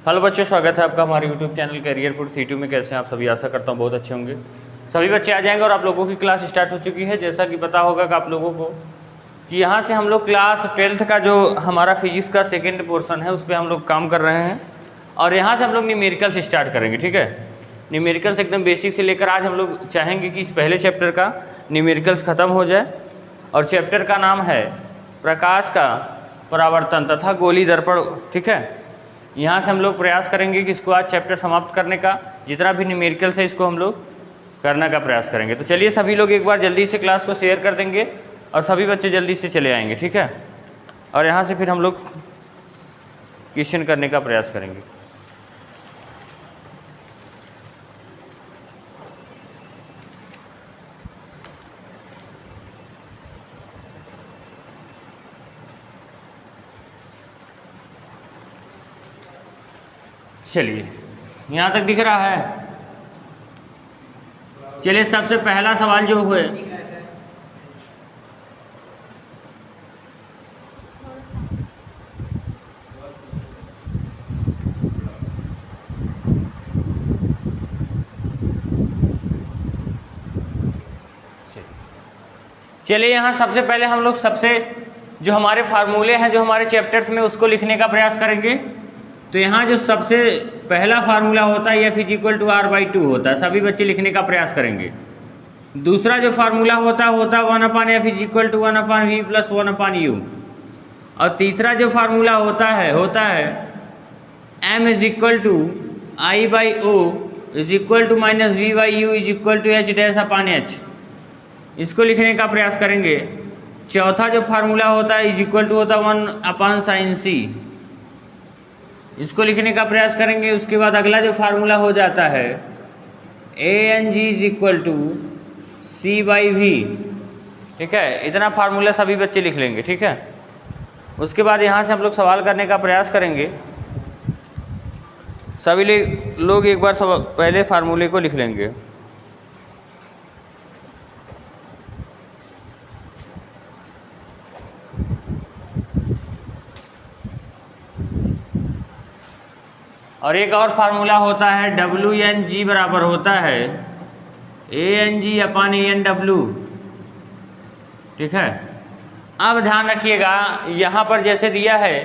Hello बच्चों, स्वागत है आपका हमारे YouTube channel career for C2 में। कैसे हैं आप सभी? आशा करता हूँ बहुत अच्छे होंगे। सभी बच्चे आ जाएंगे और आप लोगों की क्लास स्टार्ट हो चुकी है। जैसा कि पता होगा कि आप लोगों को कि यहाँ से हम लोग क्लास 12th का जो हमारा फिजिक्स का सेकेंड पोर्शन है उस पर हम लोग काम कर रहे हैं और यहाँ से हम लोग न्यूमेरिकल से स्टार्ट करेंगे। ठीक है, न्यूमेरिकल्स एकदम बेसिक से लेकर आज हम लोग चाहेंगे कि इस पहले चैप्टर का न्यूमेरिकल्स ख़त्म हो जाए और चैप्टर का नाम है प्रकाश का परावर्तन तथा गोली दर्पण। ठीक है, यहाँ से हम लोग प्रयास करेंगे कि इसको आज चैप्टर समाप्त करने का, जितना भी न्यूमेरिकल्स है इसको हम लोग करने का प्रयास करेंगे। तो चलिए सभी लोग एक बार जल्दी से क्लास को शेयर कर देंगे और सभी बच्चे जल्दी से चले आएंगे। ठीक है, और यहाँ से फिर हम लोग क्वेश्चन करने का प्रयास करेंगे। चलिए, यहाँ तक दिख रहा है? चलिए, सबसे पहला सवाल जो है चलिए यहाँ सबसे पहले हम लोग जो हमारे फार्मूले हैं जो हमारे चैप्टर्स में उसको लिखने का प्रयास करेंगे। तो यहाँ जो सबसे पहला फार्मूला होता है F = R/2 होता है, सभी बच्चे लिखने का प्रयास करेंगे। दूसरा जो फार्मूला होता है 1/F = 1/V + 1/U। और तीसरा जो फार्मूला होता है M = I/O = -V/U H'/H। इसको लिखने का प्रयास करेंगे। चौथा जो फार्मूला होता है होता 1/sin C। इसको लिखने का प्रयास करेंगे। उसके बाद अगला जो फार्मूला हो जाता है ANG = C/V। ठीक है, इतना फार्मूला सभी बच्चे लिख लेंगे। ठीक है, उसके बाद यहाँ से हम लोग सवाल करने का प्रयास करेंगे। सभी लोग एक बार पहले फार्मूले को लिख लेंगे। और एक और फार्मूला होता है WNG बराबर होता है ANG/ANW। ठीक है, अब ध्यान रखिएगा, यहाँ पर जैसे दिया है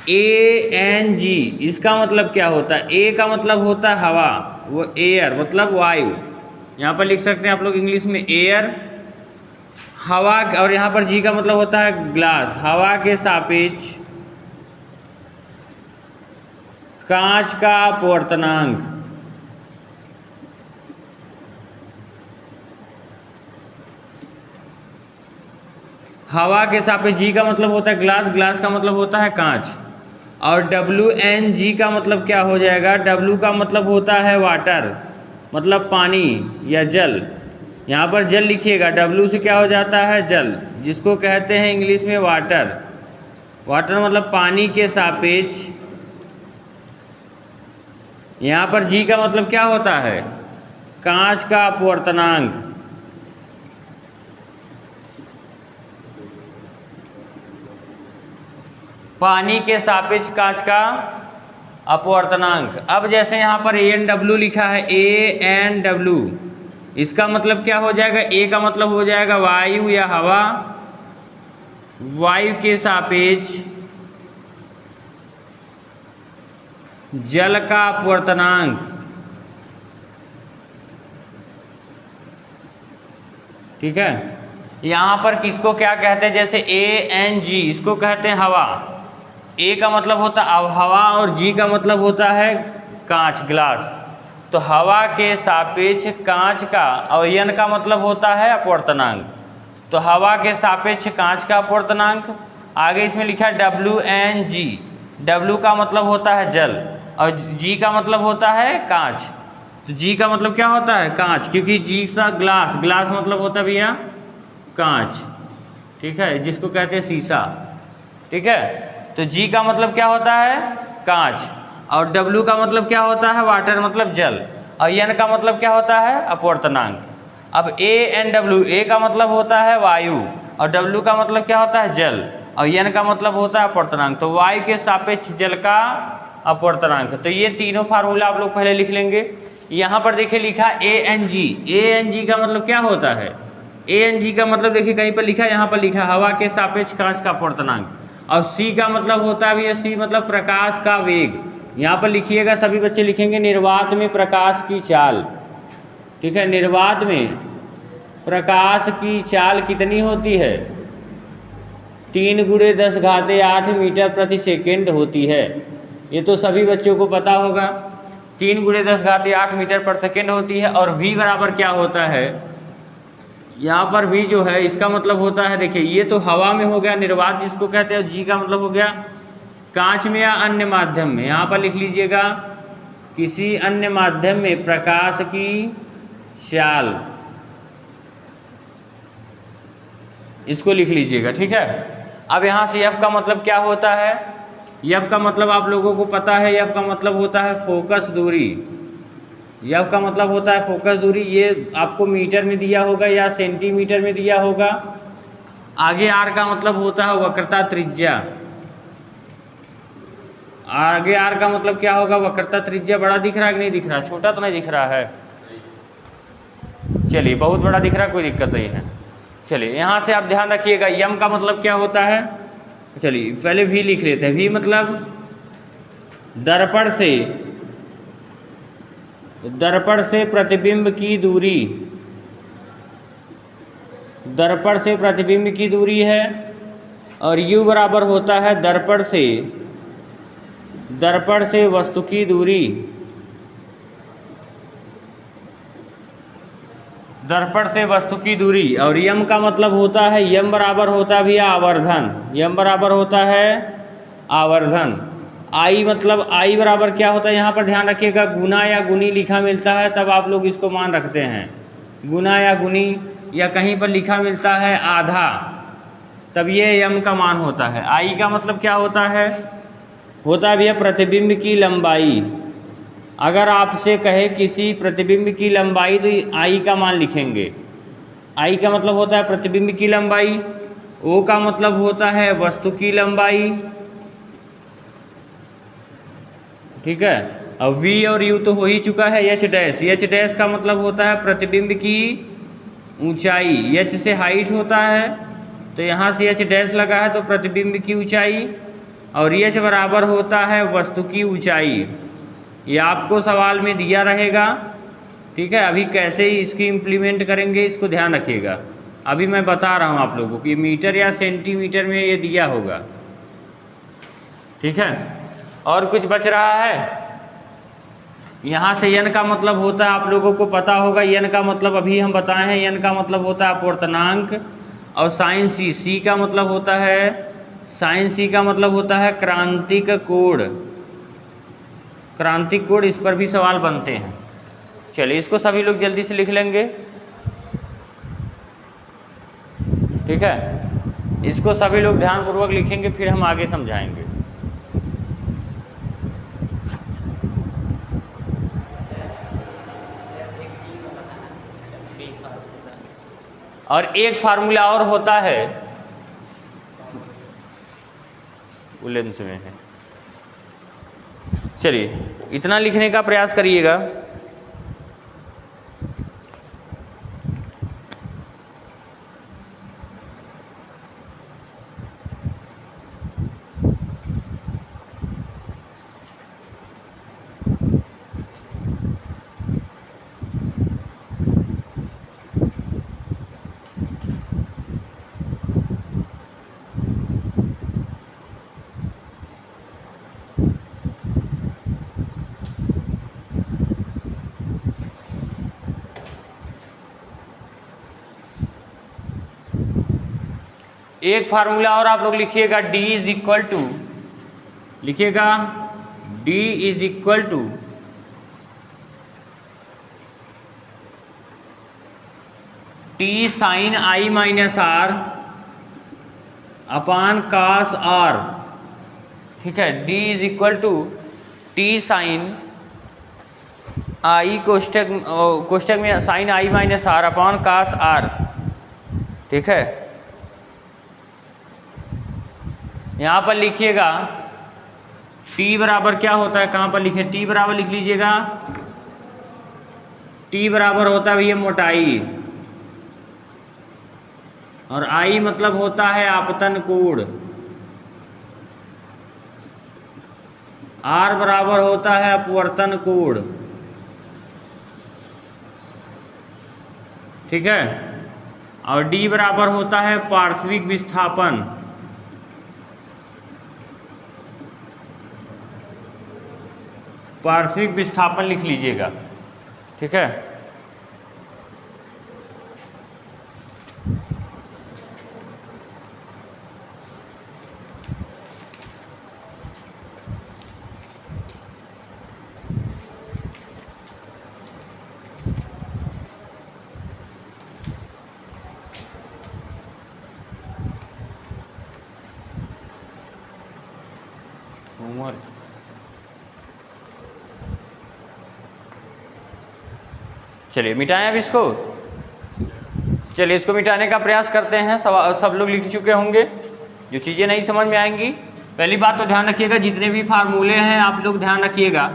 ANG, इसका मतलब क्या होता है? A का मतलब होता है हवा, वो एयर मतलब वायु। यहाँ पर लिख सकते हैं आप लोग इंग्लिश में एयर, हवा। और यहाँ पर G का मतलब होता है ग्लास, हवा के सापेक्ष कांच का अपवर्तनांक। हवा के सापेक्ष G का मतलब होता है ग्लास, ग्लास का मतलब होता है कांच। और WNG का मतलब क्या हो जाएगा? W का मतलब होता है वाटर, मतलब पानी या जल। यहाँ पर जल लिखिएगा, W से क्या हो जाता है? जल, जिसको कहते हैं इंग्लिश में वाटर। वाटर मतलब पानी के सापेक्ष। यहाँ पर G का मतलब क्या होता है? कांच का अपवर्तनांक। पानी के सापेक्ष कांच का अपवर्तनांक। अब जैसे यहाँ पर ANW लिखा है, ANW, इसका मतलब क्या हो जाएगा? A का मतलब हो जाएगा वायु या हवा, वायु के सापेक्ष जल का अपवर्तनांक। ठीक है, यहाँ पर किसको क्या कहते हैं? जैसे ANG, इसको कहते हैं हवा। A का मतलब होता है हवा और G का मतलब होता है कांच, ग्लास। तो हवा के सापेक्ष कांच का, और N का मतलब होता है अपवर्तनांक। तो हवा के सापेक्ष कांच का अपवर्तनांक। आगे इसमें लिखा है WNG। W का मतलब होता है जल और G का मतलब होता है कांच। तो G का मतलब क्या होता है? कांच, क्योंकि G का ग्लास, ग्लास मतलब होता है भैया कांच। ठीक है, जिसको कहते हैं शीशा। ठीक है, तो G का मतलब क्या होता है? कांच। और W का मतलब क्या होता है? वाटर मतलब जल। और N का मतलब क्या होता है? अपवर्तनांक। अब ANW, A का मतलब होता है वायु और W का मतलब क्या होता है? जल। और N का मतलब होता है अपवर्तनांक। तो वायु के सापेक्ष जल का अपवर्तनांक। तो ये तीनों फार्मूला आप लोग पहले लिख लेंगे। यहाँ पर देखिए लिखा ANG, ANG का मतलब क्या होता है? ANG का मतलब देखिए कहीं पर लिखा, यहाँ पर लिखा हवा के सापेक्ष कांच का अपवर्तनांक। और C का मतलब होता है भैया, C मतलब प्रकाश का वेग। यहाँ पर लिखिएगा, सभी बच्चे लिखेंगे निर्वात में प्रकाश की चाल। ठीक है, निर्वात में प्रकाश की चाल कितनी होती है? 3 × 10⁸ मीटर प्रति सेकेंड होती है। ये तो सभी बच्चों को पता होगा, 3 × 10⁸ मीटर पर सेकेंड होती है। और v बराबर क्या होता है? यहाँ पर v जो है इसका मतलब होता है, देखिए ये तो हवा में हो गया निर्वात जिसको कहते हैं, g का मतलब हो गया कांच में या अन्य माध्यम में। यहाँ पर लिख लीजिएगा किसी अन्य माध्यम में प्रकाश की चाल, इसको लिख लीजिएगा। ठीक है, अब यहाँ से f का मतलब क्या होता है? f का मतलब आप लोगों को पता है, f का मतलब होता है फोकस दूरी। f का मतलब होता है फोकस दूरी। ये आपको मीटर में दिया होगा या सेंटीमीटर में दिया होगा। आगे r का मतलब होता है वक्रता त्रिज्या। आगे r का मतलब क्या होगा? वक्रता त्रिज्या। बड़ा दिख रहा है कि नहीं दिख रहा? छोटा तो नहीं दिख रहा है? चलिए, बहुत बड़ा दिख रहा है, कोई दिक्कत नहीं है। चलिए, यहाँ से आप ध्यान रखिएगा m का मतलब क्या होता है। चलिए पहले v लिख लेते हैं। v मतलब दर्पण से प्रतिबिंब की दूरी, दर्पण से प्रतिबिंब की दूरी है। और u बराबर होता है दर्पण से वस्तु की दूरी, दर्पण से वस्तु की दूरी। और यम का मतलब होता है, यम बराबर होता है भैया आवर्धन, यम बराबर होता है आवर्धन। आई मतलब आई बराबर क्या होता है? यहाँ पर ध्यान रखिएगा, गुना या गुनी लिखा मिलता है तब आप लोग इसको मान रखते हैं। गुना या गुनी, या कहीं पर लिखा मिलता है आधा, तब ये यम का मान होता है। आई का मतलब क्या होता है? होता है भैया प्रतिबिंब की लंबाई। अगर आपसे कहे किसी प्रतिबिंब की लंबाई तो आई का मान लिखेंगे। आई का मतलब होता है प्रतिबिंब की लंबाई। ओ का मतलब होता है वस्तु की लंबाई। ठीक है, अब वी और यू तो हो ही चुका है। एच डैश, एच डैश का मतलब होता है प्रतिबिंब की ऊंचाई। एच से हाइट होता है, तो यहाँ से एच डैश लगा है तो प्रतिबिंब की ऊंचाई। और एच बराबर होता है वस्तु की ऊंचाई। ये आपको सवाल में दिया रहेगा। ठीक है, अभी कैसे ही इसकी इम्प्लीमेंट करेंगे इसको ध्यान रखिएगा। अभी मैं बता रहा हूँ आप लोगों को, ये मीटर या सेंटीमीटर में ये दिया होगा। ठीक है, और कुछ बच रहा है? यहाँ से यन का मतलब होता है, आप लोगों को पता होगा, यन का मतलब अभी हम बताए हैं, यन का मतलब होता है अपवर्तनांक। और साइन सी, सी का मतलब होता है, साइन सी का मतलब होता है क्रांतिक कोण। क्रांतिक कोण, इस पर भी सवाल बनते हैं। चलिए इसको सभी लोग जल्दी से लिख लेंगे। ठीक है, इसको सभी लोग ध्यानपूर्वक लिखेंगे, फिर हम आगे समझाएंगे। और एक फार्मूला और होता है, वो लेंस में है। चलिए इतना लिखने का प्रयास करिएगा। एक फार्मूला और आप लोग लिखिएगा, D इज इक्वल टू, लिखिएगा D is equal to T sine I minus R upon cos R। ठीक है, D is equal to T sine I कोष्टक में sine I minus R upon cos R। ठीक है, यहाँ पर लिखिएगा टी बराबर क्या होता है, कहाँ पर लिखे, टी बराबर लिख लीजिएगा, टी बराबर होता है भैया मोटाई, और आई मतलब होता है आपतन कोण, आर बराबर होता है अपवर्तन कोण। ठीक है, और डी बराबर होता है पार्श्विक विस्थापन। पार्श्विक विस्थापन लिख लीजिएगा। ठीक है, चलिए मिटाएं अब इसको। चलिए इसको मिटाने का प्रयास करते हैं। सब लोग लिख चुके होंगे। जो चीज़ें नहीं समझ में आएंगी, पहली बात तो ध्यान रखिएगा, जितने भी फार्मूले हैं आप लोग ध्यान रखिएगा।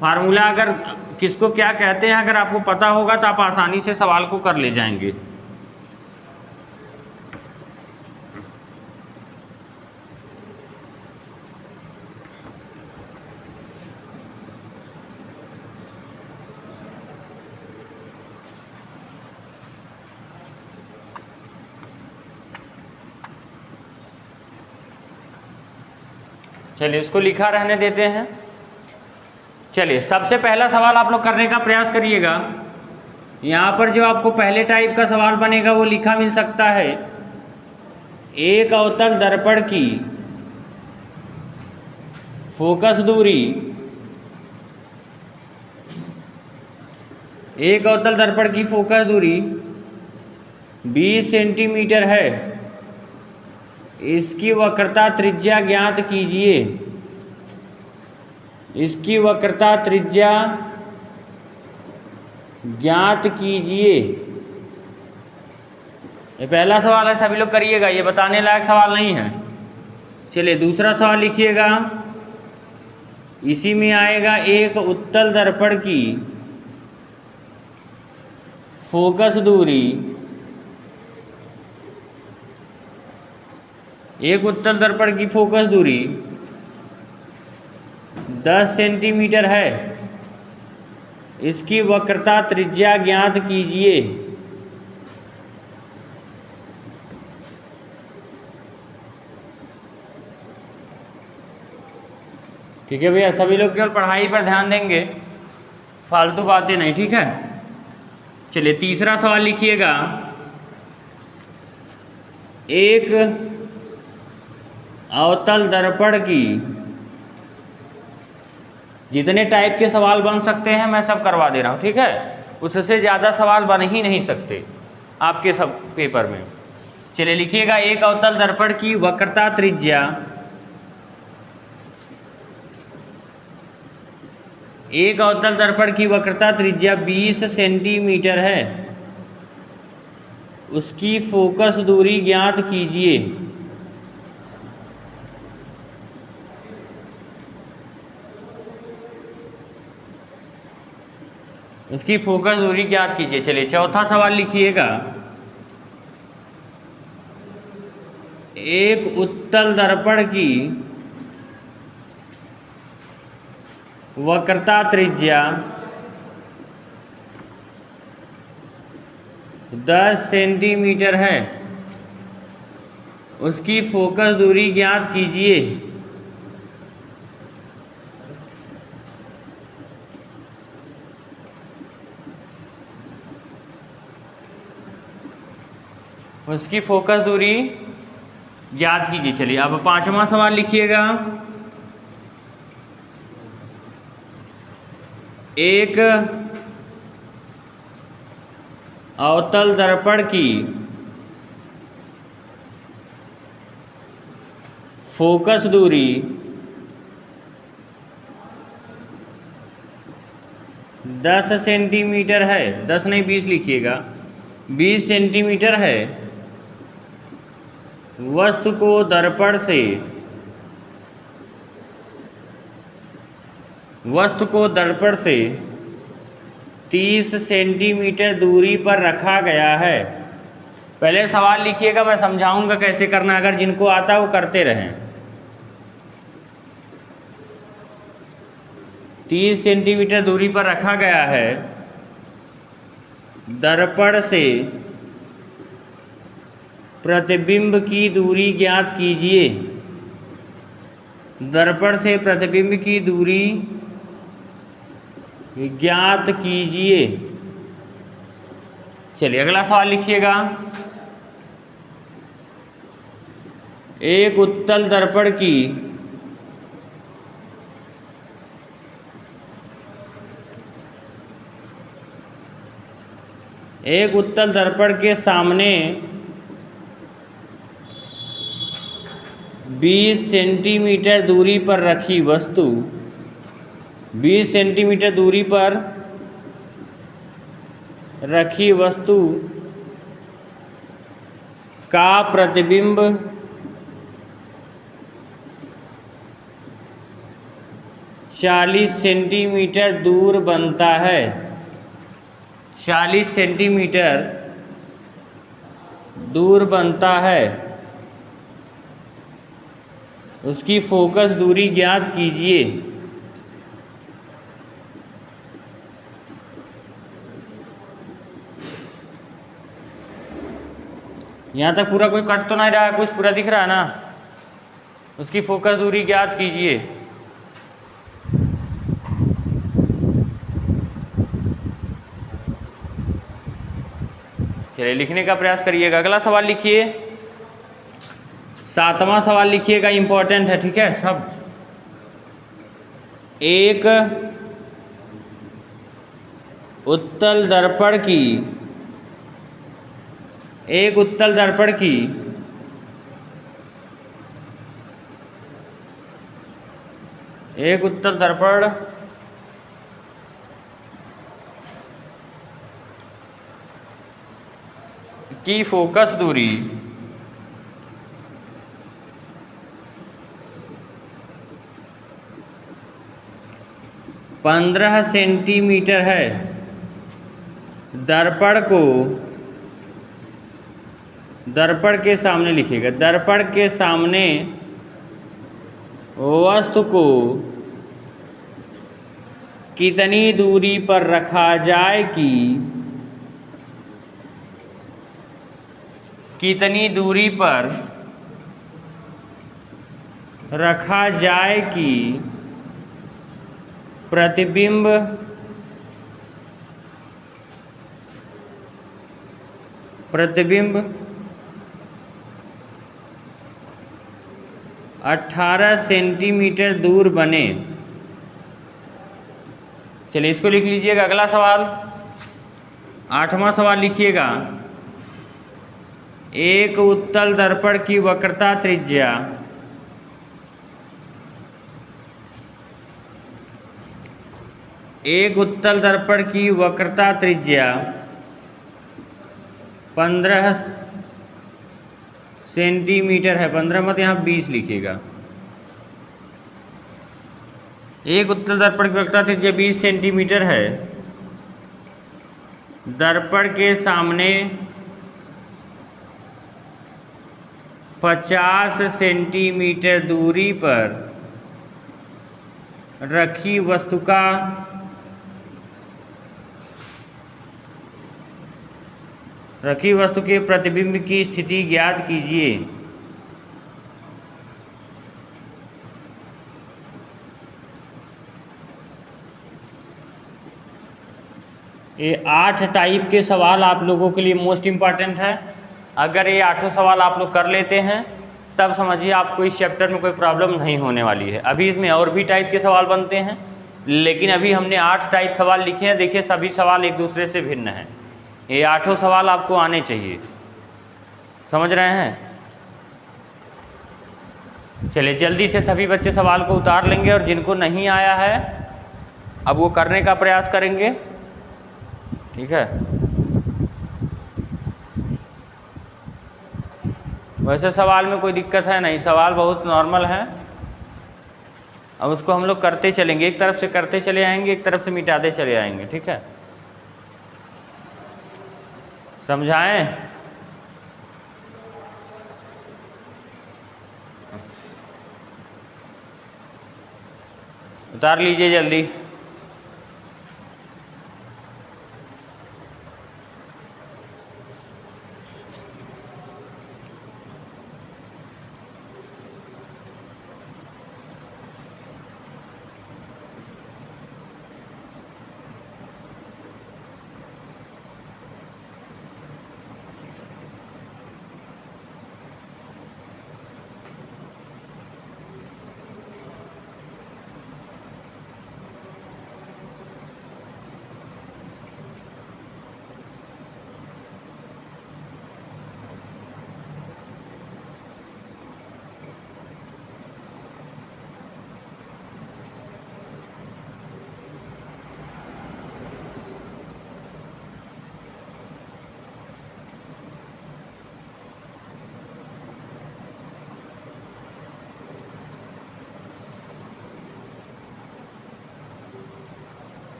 फार्मूला अगर किसको क्या कहते हैं अगर आपको पता होगा तो आप आसानी से सवाल को कर ले जाएंगे। चलिए इसको लिखा रहने देते हैं। चलिए सबसे पहला सवाल आप लोग करने का प्रयास करिएगा। यहाँ पर जो आपको पहले टाइप का सवाल बनेगा वो लिखा मिल सकता है, एक अवतल दर्पण की फोकस दूरी, एक अवतल दर्पण की फोकस दूरी 20 सेंटीमीटर है, इसकी वक्रता त्रिज्या ज्ञात कीजिए। इसकी वक्रता त्रिज्या ज्ञात कीजिए। ये पहला सवाल है, सभी लोग करिएगा, ये बताने लायक सवाल नहीं है। चलिए दूसरा सवाल लिखिएगा, इसी में आएगा, एक उत्तल दर्पण की फोकस दूरी, एक उत्तल दर्पण की फोकस दूरी 10 सेंटीमीटर है, इसकी वक्रता त्रिज्या ज्ञात कीजिए। ठीक है भैया, सभी लोग केवल पढ़ाई पर ध्यान देंगे, फालतू बातें नहीं। ठीक है, चलिए तीसरा सवाल लिखिएगा, एक अवतल दर्पण की, जितने टाइप के सवाल बन सकते हैं मैं सब करवा दे रहा हूँ। ठीक है, उससे ज़्यादा सवाल बन ही नहीं सकते आपके सब पेपर में। चलिए लिखिएगा, एक अवतल दर्पण की वक्रता त्रिज्या, एक अवतल दर्पण की वक्रता त्रिज्या 20 सेंटीमीटर है, उसकी फोकस दूरी ज्ञात कीजिए। इसकी फोकस दूरी ज्ञात कीजिए। चलिए चौथा सवाल लिखिएगा, एक उत्तल दर्पण की वक्रता त्रिज्या 10 सेंटीमीटर है, उसकी फोकस दूरी ज्ञात कीजिए। उसकी फोकस दूरी ज्ञात कीजिए। चलिए अब पांचवा सवाल लिखिएगा, एक अवतल दर्पण की फोकस दूरी 10 सेंटीमीटर है, 10 नहीं 20 लिखिएगा, 20 सेंटीमीटर है, वस्तु को दर्पण से वस्तु को दर्पण से 30 सेंटीमीटर दूरी पर रखा गया है। पहले सवाल लिखिएगा, मैं समझाऊंगा कैसे करना, अगर जिनको आता है वो करते रहें। 30 सेंटीमीटर दूरी पर रखा गया है। दर्पण से प्रतिबिंब की दूरी ज्ञात कीजिए। दर्पण से प्रतिबिंब की दूरी ज्ञात कीजिए। चलिए अगला सवाल लिखिएगा। एक उत्तल दर्पण की के सामने 20 सेंटीमीटर दूरी पर रखी वस्तु 20 सेंटीमीटर दूरी पर रखी वस्तु का प्रतिबिंब 40 सेंटीमीटर दूर बनता है। 40 सेंटीमीटर दूर बनता है। उसकी फोकस दूरी ज्ञात कीजिए। यहाँ तक पूरा कोई कट तो नहीं रहा है, कुछ पूरा दिख रहा है ना। उसकी फोकस दूरी ज्ञात कीजिए। चलिए लिखने का प्रयास करिएगा। अगला सवाल लिखिए। 7वां सवाल लिखिएगा, इंपॉर्टेंट है, ठीक है सब। एक उत्तल दर्पण की एक उत्तल दर्पण की फोकस दूरी 15 सेंटीमीटर है। दर्पण के सामने लिखिएगा। दर्पण के सामने वस्तु को कितनी दूरी पर रखा जाए कि कितनी दूरी पर रखा जाए कि प्रतिबिंब प्रतिबिंब 18 सेंटीमीटर दूर बने। चलिए इसको लिख लीजिएगा। अगला सवाल 8वां सवाल लिखिएगा। एक उत्तल दर्पण की वक्रता त्रिज्या एक उत्तल दर्पण की वक्रता त्रिज्या 15 सेंटीमीटर है। 15 मत यहाँ 20 लिखिएगा। एक उत्तल दर्पण की वक्रता त्रिज्या 20 सेंटीमीटर है। दर्पण के सामने 50 सेंटीमीटर दूरी पर रखी वस्तु के प्रतिबिंब की स्थिति ज्ञात कीजिए। ये 8 टाइप के सवाल आप लोगों के लिए मोस्ट इम्पॉर्टेंट है। अगर ये 8 सवाल आप लोग कर लेते हैं तब समझिए आपको इस चैप्टर में कोई प्रॉब्लम नहीं होने वाली है। अभी इसमें और भी टाइप के सवाल बनते हैं, लेकिन अभी हमने 8 टाइप सवाल लिखे हैं। देखिए सभी सवाल एक दूसरे से भिन्न हैं। ये 8 सवाल आपको आने चाहिए, समझ रहे हैं। चलिए जल्दी से सभी बच्चे सवाल को उतार लेंगे और जिनको नहीं आया है अब वो करने का प्रयास करेंगे, ठीक है। वैसे सवाल में कोई दिक्कत है नहीं, सवाल बहुत नॉर्मल है। अब उसको हम लोग करते चलेंगे, एक तरफ से करते चले आएंगे, एक तरफ से मिटाते चले आएंगे, ठीक है। समझाएं? उतार लीजिए जल्दी।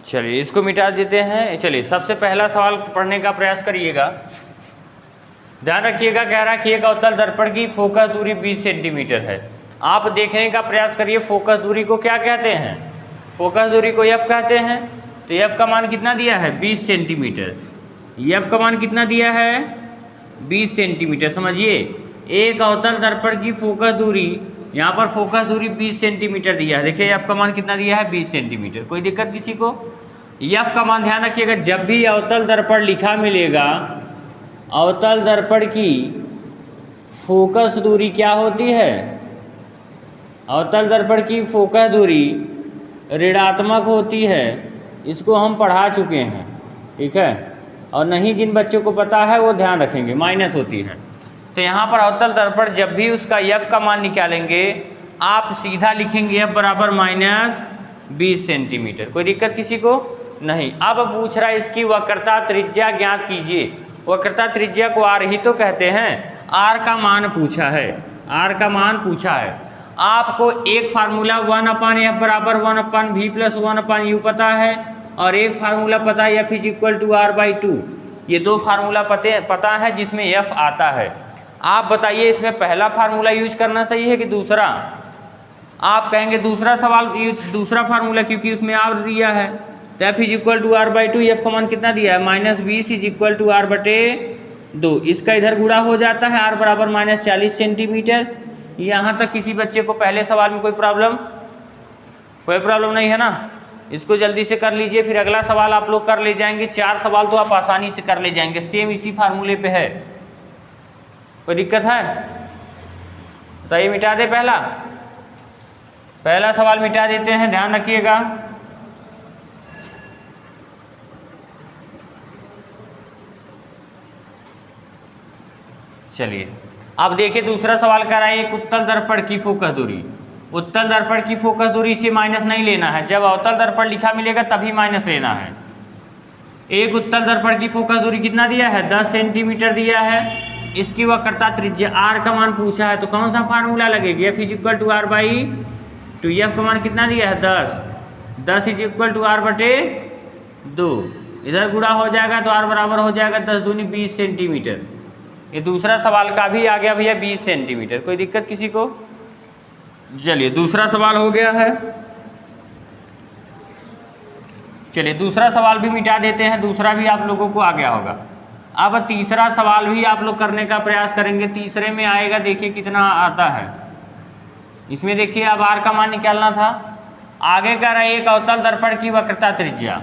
चलिए इसको मिटा देते हैं। चलिए सबसे पहला सवाल पढ़ने का प्रयास करिएगा। ध्यान रखिएगा, कह रहा है कि एक अवतल दर्पण की फोकस दूरी 20 सेंटीमीटर है। आप देखने का प्रयास करिए फोकस दूरी को क्या कहते हैं। फोकस दूरी को एफ कहते हैं। तो एफ का मान कितना दिया है? 20 सेंटीमीटर। एफ का मान कितना दिया है? 20 सेंटीमीटर। समझिए, एक अवतल दर्पण की फोकस दूरी, यहाँ पर फोकस दूरी 20 सेंटीमीटर दिया है। देखिए एफ का मान कितना दिया है? 20 सेंटीमीटर। कोई दिक्कत किसी को? एफ का मान ध्यान रखिएगा, जब भी अवतल दर्पण लिखा मिलेगा, अवतल दर्पण की फोकस दूरी क्या होती है? अवतल दर्पण की फोकस दूरी ऋणात्मक होती है। इसको हम पढ़ा चुके हैं, ठीक है। और नहीं जिन बच्चों को पता है वो ध्यान रखेंगे, माइनस होती है। तो यहाँ पर अवतल दर्पण जब भी उसका एफ का मान निकालेंगे, आप सीधा लिखेंगे एफ बराबर -20 सेंटीमीटर। कोई दिक्कत किसी को? नहीं। अब पूछ रहा है इसकी वक्रता त्रिज्या ज्ञात कीजिए। वक्रता त्रिज्या को आर ही तो कहते हैं। आर का मान पूछा है, आर का मान पूछा है। आपको एक फार्मूला 1/f बराबर 1/v + 1/u पता है, और एक फार्मूला पता है f = r/2। ये दो फार्मूला पता है जिसमें f आता है। आप बताइए इसमें पहला फार्मूला यूज करना सही है कि दूसरा? आप कहेंगे दूसरा सवाल दूसरा फार्मूला, क्योंकि उसमें r दिया है। तो f = r/2, f का मान कितना दिया है? -20 = r/2। इसका इधर गुणा हो जाता है, r बराबर -40 सेंटीमीटर। यहाँ तक किसी बच्चे को पहले सवाल में कोई प्रॉब्लम नहीं है ना? इसको जल्दी से कर लीजिए, फिर अगला सवाल आप लोग कर ले जाएंगे। 4 सवाल तो आप आसानी से कर ले जाएंगे, सेम इसी फार्मूले पे है। कोई दिक्कत है? बताइए, मिटा दे पहला सवाल मिटा देते हैं, ध्यान रखिएगा। चलिए अब देखिए दूसरा सवाल कर रहा है एक उत्तल दर्पण की फोकस दूरी। उत्तल दर्पण की फोकस दूरी से माइनस नहीं लेना है, जब अवतल दर्पण लिखा मिलेगा तभी माइनस लेना है। एक उत्तल दर्पण की फोकस दूरी कितना दिया है? 10 सेंटीमीटर दिया है। इसकी वक्रता त्रिज्या r का मान पूछा है, तो कौन सा फार्मूला लगेगा? f = r/2। f का मान कितना दिया है? 10 = r/2। इधर गुणा हो जाएगा तो r बराबर हो जाएगा 10 दूनी 20 सेंटीमीटर। ये दूसरा सवाल का भी आ गया भैया 20 सेंटीमीटर। कोई दिक्कत किसी को? चलिए दूसरा सवाल हो गया है। चलिए दूसरा सवाल भी मिटा देते हैं, दूसरा भी आप लोगों को आ गया होगा। अब तीसरा सवाल भी आप लोग करने का प्रयास करेंगे। तीसरे में आएगा, देखिए कितना आता है। इसमें देखिए अब r का मान निकालना था। आगे कह रहा है एक अवतल दर्पण की वक्रता त्रिज्या।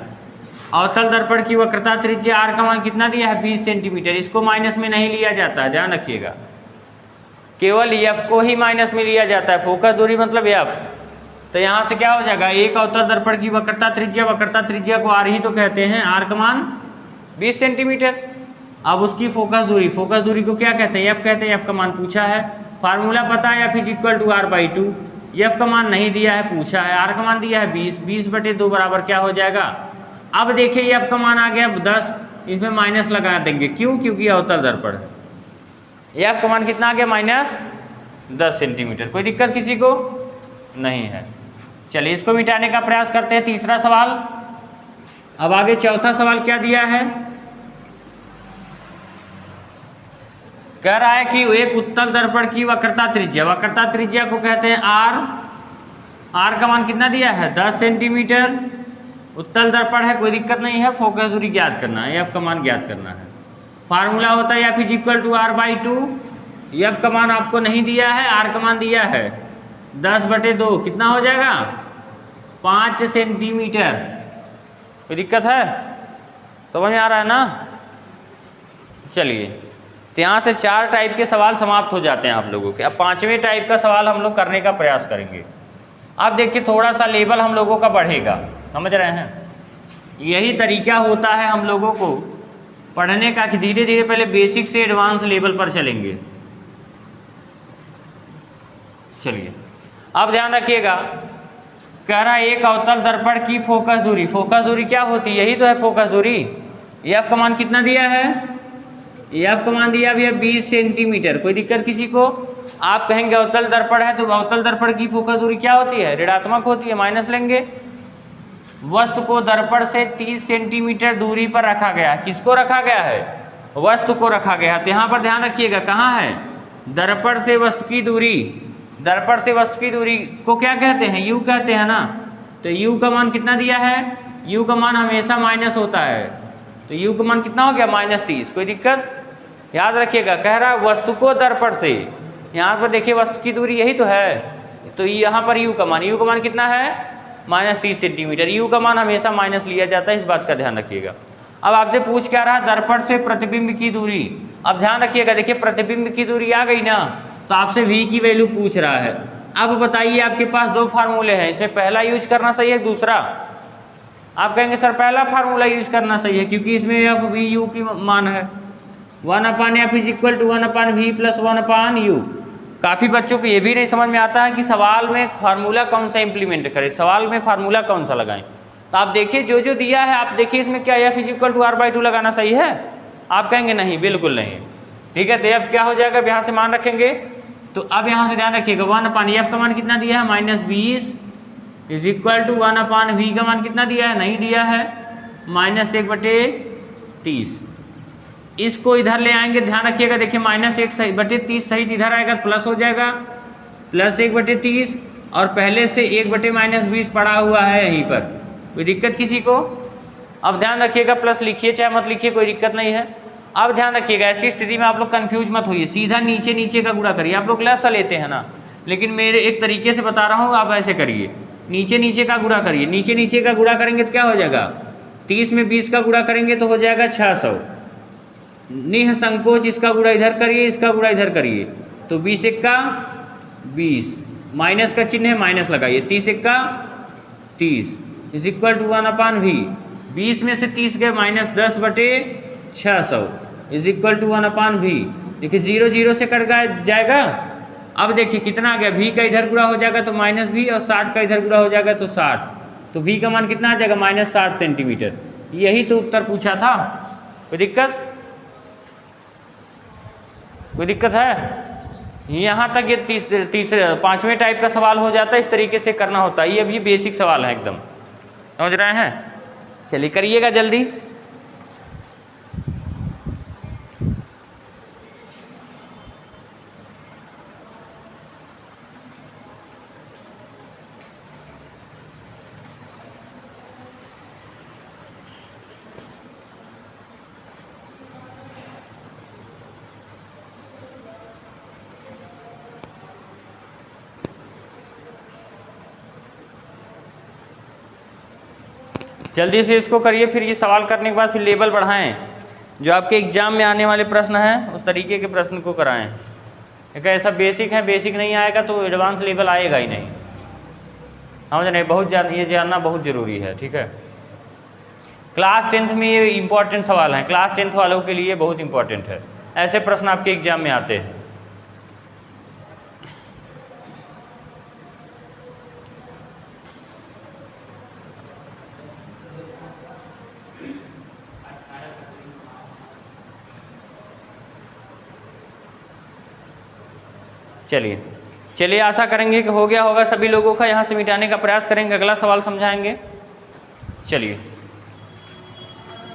अवतल दर्पण की वक्रता त्रिज्या r का मान कितना दिया है? 20 सेंटीमीटर। इसको माइनस में नहीं लिया जाता है, ध्यान रखिएगा। केवल f को ही माइनस में लिया जाता है। फोकस दूरी मतलब f। तो यहाँ से क्या हो जाएगा? एक अवतल दर्पण की वक्रता त्रिज्या को r ही तो कहते हैं। r का मान 20 सेंटीमीटर। अब उसकी फोकस दूरी को क्या कहते हैं? f कहते हैं। f का मान पूछा है, फार्मूला पता है f = r/2। f का मान नहीं दिया है, पूछा है। r का मान दिया है 20। 20/2 बराबर क्या हो जाएगा? अब देखिए f का मान आ गया 10, इसमें माइनस लगा देंगे। क्यों? क्योंकि अवतल दर्पण है। एफ का मान कितना आ गया? -10 सेंटीमीटर। कोई दिक्कत किसी को नहीं है। चलिए इसको मिटाने का प्रयास करते हैं। तीसरा सवाल। अब आगे चौथा सवाल क्या दिया है? कह रहा है कि एक उत्तल दर्पण की वक्रता त्रिज्या को कहते हैं आर का मान कितना दिया है? 10 सेंटीमीटर। उत्तल दर्पण है, कोई दिक्कत नहीं है। फोकस दूरी ज्ञात करना है, एफ का मान ज्ञात करना है। फार्मूला होता है F equal to r/2। F का मान आपको नहीं दिया है, आर का मान दिया है 10/2। कितना हो जाएगा? 5 सेंटीमीटर। कोई दिक्कत है? समझ में आ रहा है ना? चलिए, तो यहाँ से 4 टाइप के सवाल समाप्त हो जाते हैं आप लोगों के। अब 5वें टाइप का सवाल हम लोग करने का प्रयास करेंगे। अब देखिए थोड़ा सा लेवल हम लोगों का बढ़ेगा, समझ रहे हैं? यही तरीका होता है हम लोगों को पढ़ने का कि धीरे धीरे पहले बेसिक से एडवांस लेवल पर चलेंगे। चलिए अब ध्यान रखिएगा, कह रहा है एक अवतल दर्पण की फोकस दूरी क्या होती है? यही तो है फोकस दूरी। एफ का मान कितना दिया है? एफ का मान दिया भैया 20 सेंटीमीटर। कोई दिक्कत किसी को? आप कहेंगे अवतल दर्पण है तो अवतल दर्पण की फोकस दूरी क्या होती है? ऋणात्मक होती है, माइनस लेंगे। वस्तु को दर्पण से 30 सेंटीमीटर दूरी पर रखा गया। किसको रखा गया है? वस्तु को रखा गया है। तो यहाँ पर ध्यान रखिएगा, कहाँ है? दर्पण से वस्तु की दूरी। दर्पण से वस्तु की दूरी को क्या कहते हैं? यू कहते हैं ना। तो यू का मान कितना दिया है? यू का मान हमेशा माइनस होता है। तो यू का मान कितना हो गया? -30। कोई दिक्कत? याद रखिएगा, कह रहा है वस्तु को दर्पण से। यहाँ पर देखिए वस्तु की दूरी यही तो है। तो यहाँ पर यू का मान कितना है? -30 सेंटीमीटर। यू का मान हमेशा माइनस लिया जाता है, इस बात का ध्यान रखिएगा। अब आपसे पूछ क्या रहा? दर्पण से प्रतिबिंब की दूरी। अब ध्यान रखिएगा, देखिए प्रतिबिंब की दूरी आ गई ना, तो आपसे v की वैल्यू पूछ रहा है। अब बताइए, आपके पास 2 फार्मूले हैं, इसमें पहला यूज करना सही है दूसरा? आप कहेंगे सर पहला फार्मूला यूज करना सही है, क्योंकि इसमें एफ वी यू की मान है। 1/f is equal to 1/v plus 1/u। काफ़ी बच्चों को ये भी नहीं समझ में आता है कि सवाल में फार्मूला कौन सा इंप्लीमेंट करें, सवाल में फार्मूला कौन सा लगाएं। तो आप देखिए जो जो दिया है, आप देखिए इसमें क्या f is equal to r/2 लगाना सही है? आप कहेंगे नहीं, बिल्कुल नहीं। ठीक है, तो f क्या हो जाएगा? अब यहाँ से मान रखेंगे। तो अब यहाँ से ध्यान रखिएगा, 1/f का मान कितना दिया है? -20 इज इक्वल टू 1/v का मान कितना दिया है? नहीं दिया है, -1/30। इसको इधर ले आएंगे, ध्यान रखिएगा, देखिए -1/30 सहित इधर आएगा, प्लस हो जाएगा, +1/30। और पहले से 1/-20 पड़ा हुआ है यहीं पर। कोई दिक्कत किसी को? अब ध्यान रखिएगा, प्लस लिखिए चाहे मत लिखिए, कोई दिक्कत नहीं है। अब ध्यान रखिएगा, ऐसी स्थिति में आप लोग कंफ्यूज मत होइए, सीधा नीचे नीचे का गुणा करिए। आप लोग लसा लेते हैं ना, लेकिन मेरे एक तरीके से बता रहा हूँ, आप ऐसे करिए, नीचे नीचे का गुणा करिए। नीचे नीचे का गुणा करेंगे तो क्या हो जाएगा? 30 में 20 का गुणा करेंगे तो हो जाएगा 600। निःसंकोच इसका गुणा इधर करिए, इसका गुणा इधर करिए, तो 20 × 20, माइनस का चिन्ह है, माइनस लगाइए, 30 × 30 इज इक्वल टू 1/v। 20 में से 30 गए, -10/600 इज इक्वल टू 1/v। देखिए 0 0 से कट जाएगा। अब देखिए कितना आ गया? v का इधर गुणा हो जाएगा तो -v, और 60 का इधर गुणा हो जाएगा तो 60। तो v का मान कितना आ जाएगा? -60 सेंटीमीटर। यही तो उत्तर पूछा था। कोई दिक्कत? कोई दिक्कत है? यहाँ तक ये तीसरे 5वें टाइप का सवाल हो जाता है, इस तरीके से करना होता है। ये भी बेसिक सवाल है एकदम, समझ रहे हैं? चलिए करिएगा जल्दी। जल्दी से इसको करिए, फिर ये सवाल करने के बाद फिर लेवल बढ़ाएं। जो आपके एग्जाम में आने वाले प्रश्न हैं उस तरीके के प्रश्न को कराएं। एक ऐसा बेसिक है, बेसिक नहीं आएगा तो एडवांस लेवल आएगा ही नहीं। समझ रहे? बहुत ये जानना बहुत ज़रूरी है। ठीक है, क्लास 10th में ये इंपॉर्टेंट सवाल हैं, क्लास 10th वालों के लिए बहुत इंपॉर्टेंट है। ऐसे प्रश्न आपके एग्जाम में आते हैं। चलिए चलिए, आशा करेंगे कि हो गया होगा सभी लोगों का। यहाँ से मिटाने का प्रयास करेंगे, अगला सवाल समझाएंगे। चलिए,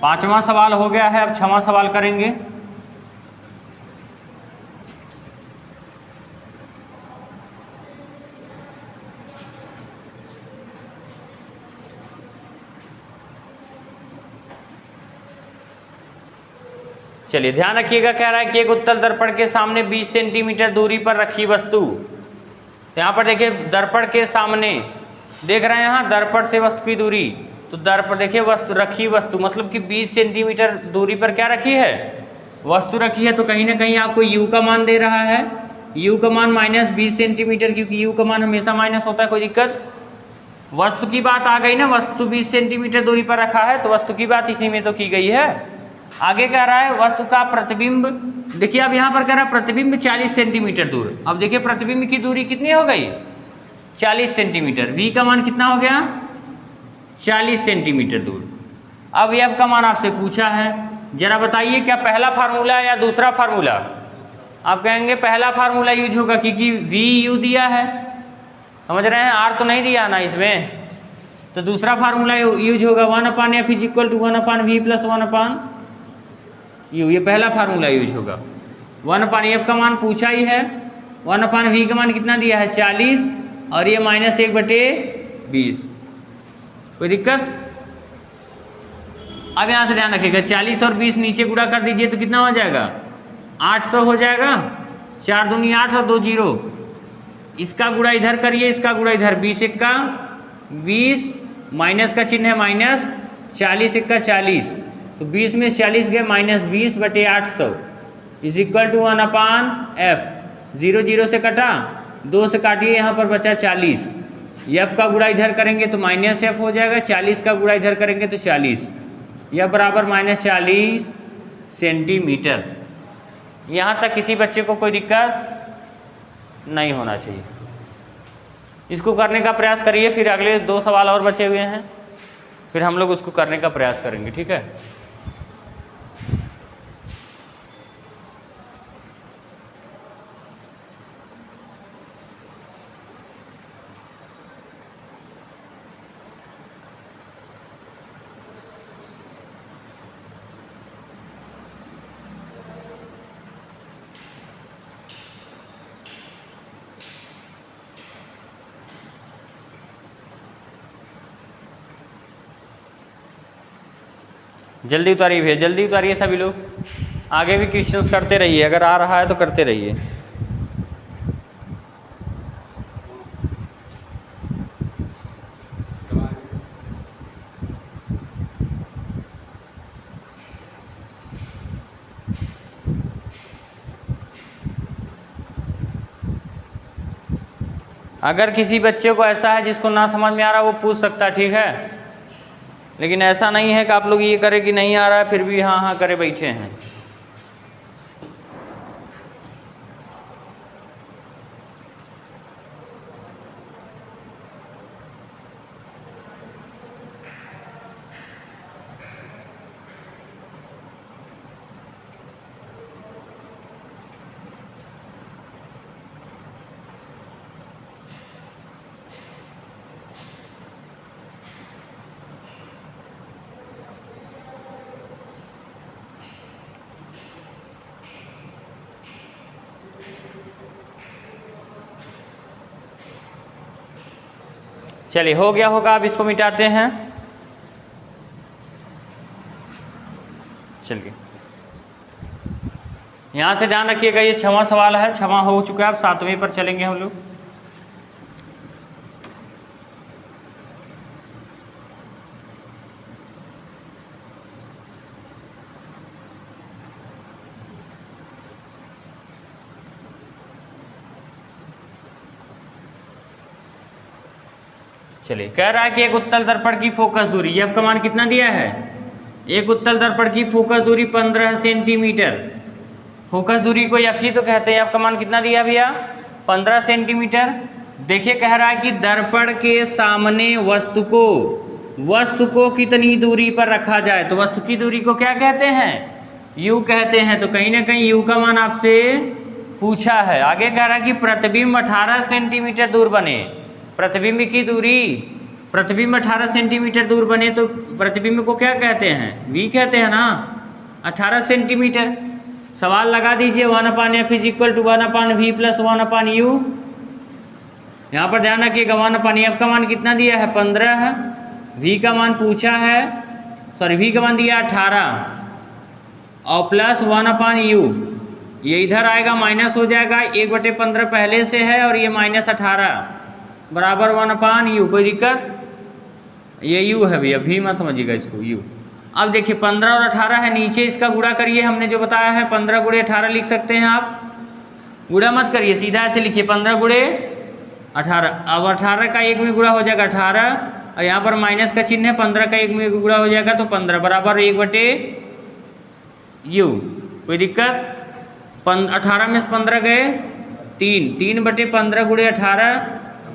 5वां सवाल हो गया है, अब 6वां सवाल करेंगे। चलिए ध्यान रखिएगा, कह रहा है कि एक उत्तल दर्पण के सामने 20 सेंटीमीटर दूरी पर रखी वस्तु। तो यहाँ पर देखिए दर्पण के सामने देख रहे हैं, यहाँ दर्पण से वस्तु की दूरी, तो दर्पण देखिए वस्तु रखी वस्तु मतलब कि 20 सेंटीमीटर दूरी पर क्या रखी है, वस्तु रखी है। तो कहीं ना कहीं आपको u का मान दे रहा है, u का मान -20 सेंटीमीटर, क्योंकि u का मान हमेशा माइनस होता है, कोई दिक्कत। वस्तु की बात आ गई ना, वस्तु 20 सेंटीमीटर दूरी पर रखा है, तो वस्तु की बात इसी में तो की गई है। आगे कह रहा है वस्तु का प्रतिबिंब, देखिए अब यहाँ पर कह रहा है प्रतिबिंब 40 सेंटीमीटर दूर। अब देखिए प्रतिबिंब की दूरी कितनी हो गई, 40 सेंटीमीटर। v का मान कितना हो गया, 40 सेंटीमीटर दूर। अब f का मान आपसे पूछा है, जरा बताइए क्या पहला फार्मूला या दूसरा फार्मूला। आप कहेंगे पहला फार्मूला यूज होगा, क्योंकि v u दिया है, समझ रहे हैं, r तो नहीं दिया ना इसमें, तो दूसरा फार्मूला यूज होगा 1/f = 1/v + 1/u। ये पहला फार्मूला यूज होगा। 1/f का मान पूछा ही है, 1/v का मान कितना दिया है 40, और ये -1/20। कोई दिक्कत। अब यहाँ से ध्यान रखिएगा, 40 और 20 नीचे गुणा कर दीजिए तो कितना हो जाएगा, 800 हो जाएगा। 4 दूनी 8 और 2 0, इसका गुणा इधर करिए, इसका गुणा इधर, 20 × 20, माइनस का चिन्ह है माइनस, 40 × 40, तो 20 में 40 गए, -20/800 = 1/f। 0 0 से कटा, 2 से काटिए, यहाँ पर बचा 40। f का गुणा इधर करेंगे तो -f हो जाएगा, 40 का गुणा इधर करेंगे तो 40, यह बराबर -40 सेंटीमीटर। यहाँ तक किसी बच्चे को कोई दिक्कत नहीं होना चाहिए। इसको करने का प्रयास करिए, फिर अगले 2 सवाल और बचे हुए हैं, फिर हम लोग उसको करने का प्रयास करेंगे, ठीक है। जल्दी उतारिए भैया, जल्दी उतारिए सभी लोग, आगे भी क्वेश्चंस करते रहिए, अगर आ रहा है तो करते रहिए। अगर किसी बच्चे को ऐसा है जिसको ना समझ में आ रहा, वो पूछ सकता है, ठीक है, लेकिन ऐसा नहीं है कि आप लोग ये करें कि नहीं आ रहा है फिर भी हाँ हाँ करे बैठे हैं। चलिए हो गया होगा, अब इसको मिटाते हैं। चलिए यहाँ से ध्यान रखिएगा, ये 6वां सवाल है, 6वां हो चुका है, अब 7वें पर चलेंगे हम लोग। चलिए कह रहा है कि एक उत्तल दर्पण की फोकस दूरी, f का मान कितना दिया है, एक उत्तल दर्पण की फोकस दूरी 15 सेंटीमीटर। फोकस दूरी को f ही तो कहते हैं। f का मान कितना दिया भैया, 15 सेंटीमीटर। देखिए कह रहा है कि दर्पण के सामने वस्तु को कितनी दूरी पर रखा जाए, तो वस्तु की दूरी को क्या कहते हैं, u कहते हैं। तो कहीं ना कहीं u का मान आपसे पूछा है। आगे कह रहा है कि प्रतिबिंब 18 सेंटीमीटर दूर बने। प्रतिबिंब की दूरी, प्रतिबिंब 18 सेंटीमीटर दूर बने तो प्रतिबिंब को क्या कहते हैं? v कहते हैं ना, 18 सेंटीमीटर। सवाल लगा दीजिए 1/f is equal to 1/v plus 1/u। यहाँ पर ध्यान रखिएगा 1/f का मान कितना दिया है? 15 है। v का मान पूछा है, सॉरी v का मान दिया 18 और प्लस 1/u। ये इधर आएगा माइनस हो जाएगा, 1/15 पहले से है और ये -18 बराबर 1/u। कोई दिक्कत? ये u है भैया, भी मत समझिएगा इसको u। अब देखिए 15 और 18 है, नीचे इसका गुणा करिए, हमने जो बताया है 15 गुणे 18 लिख सकते हैं आप। गुणा मत करिए, सीधा ऐसे लिखिए 15 गुणे 18। अब 18 का 1 में गुणा हो जाएगा 18 और यहाँ पर माइनस का चिन्ह है, 15 का 1 में गुणा हो जाएगा तो 15 बराबर 1/u। कोई दिक्कत? 18 में से 15 गए 3/15 गुणे 18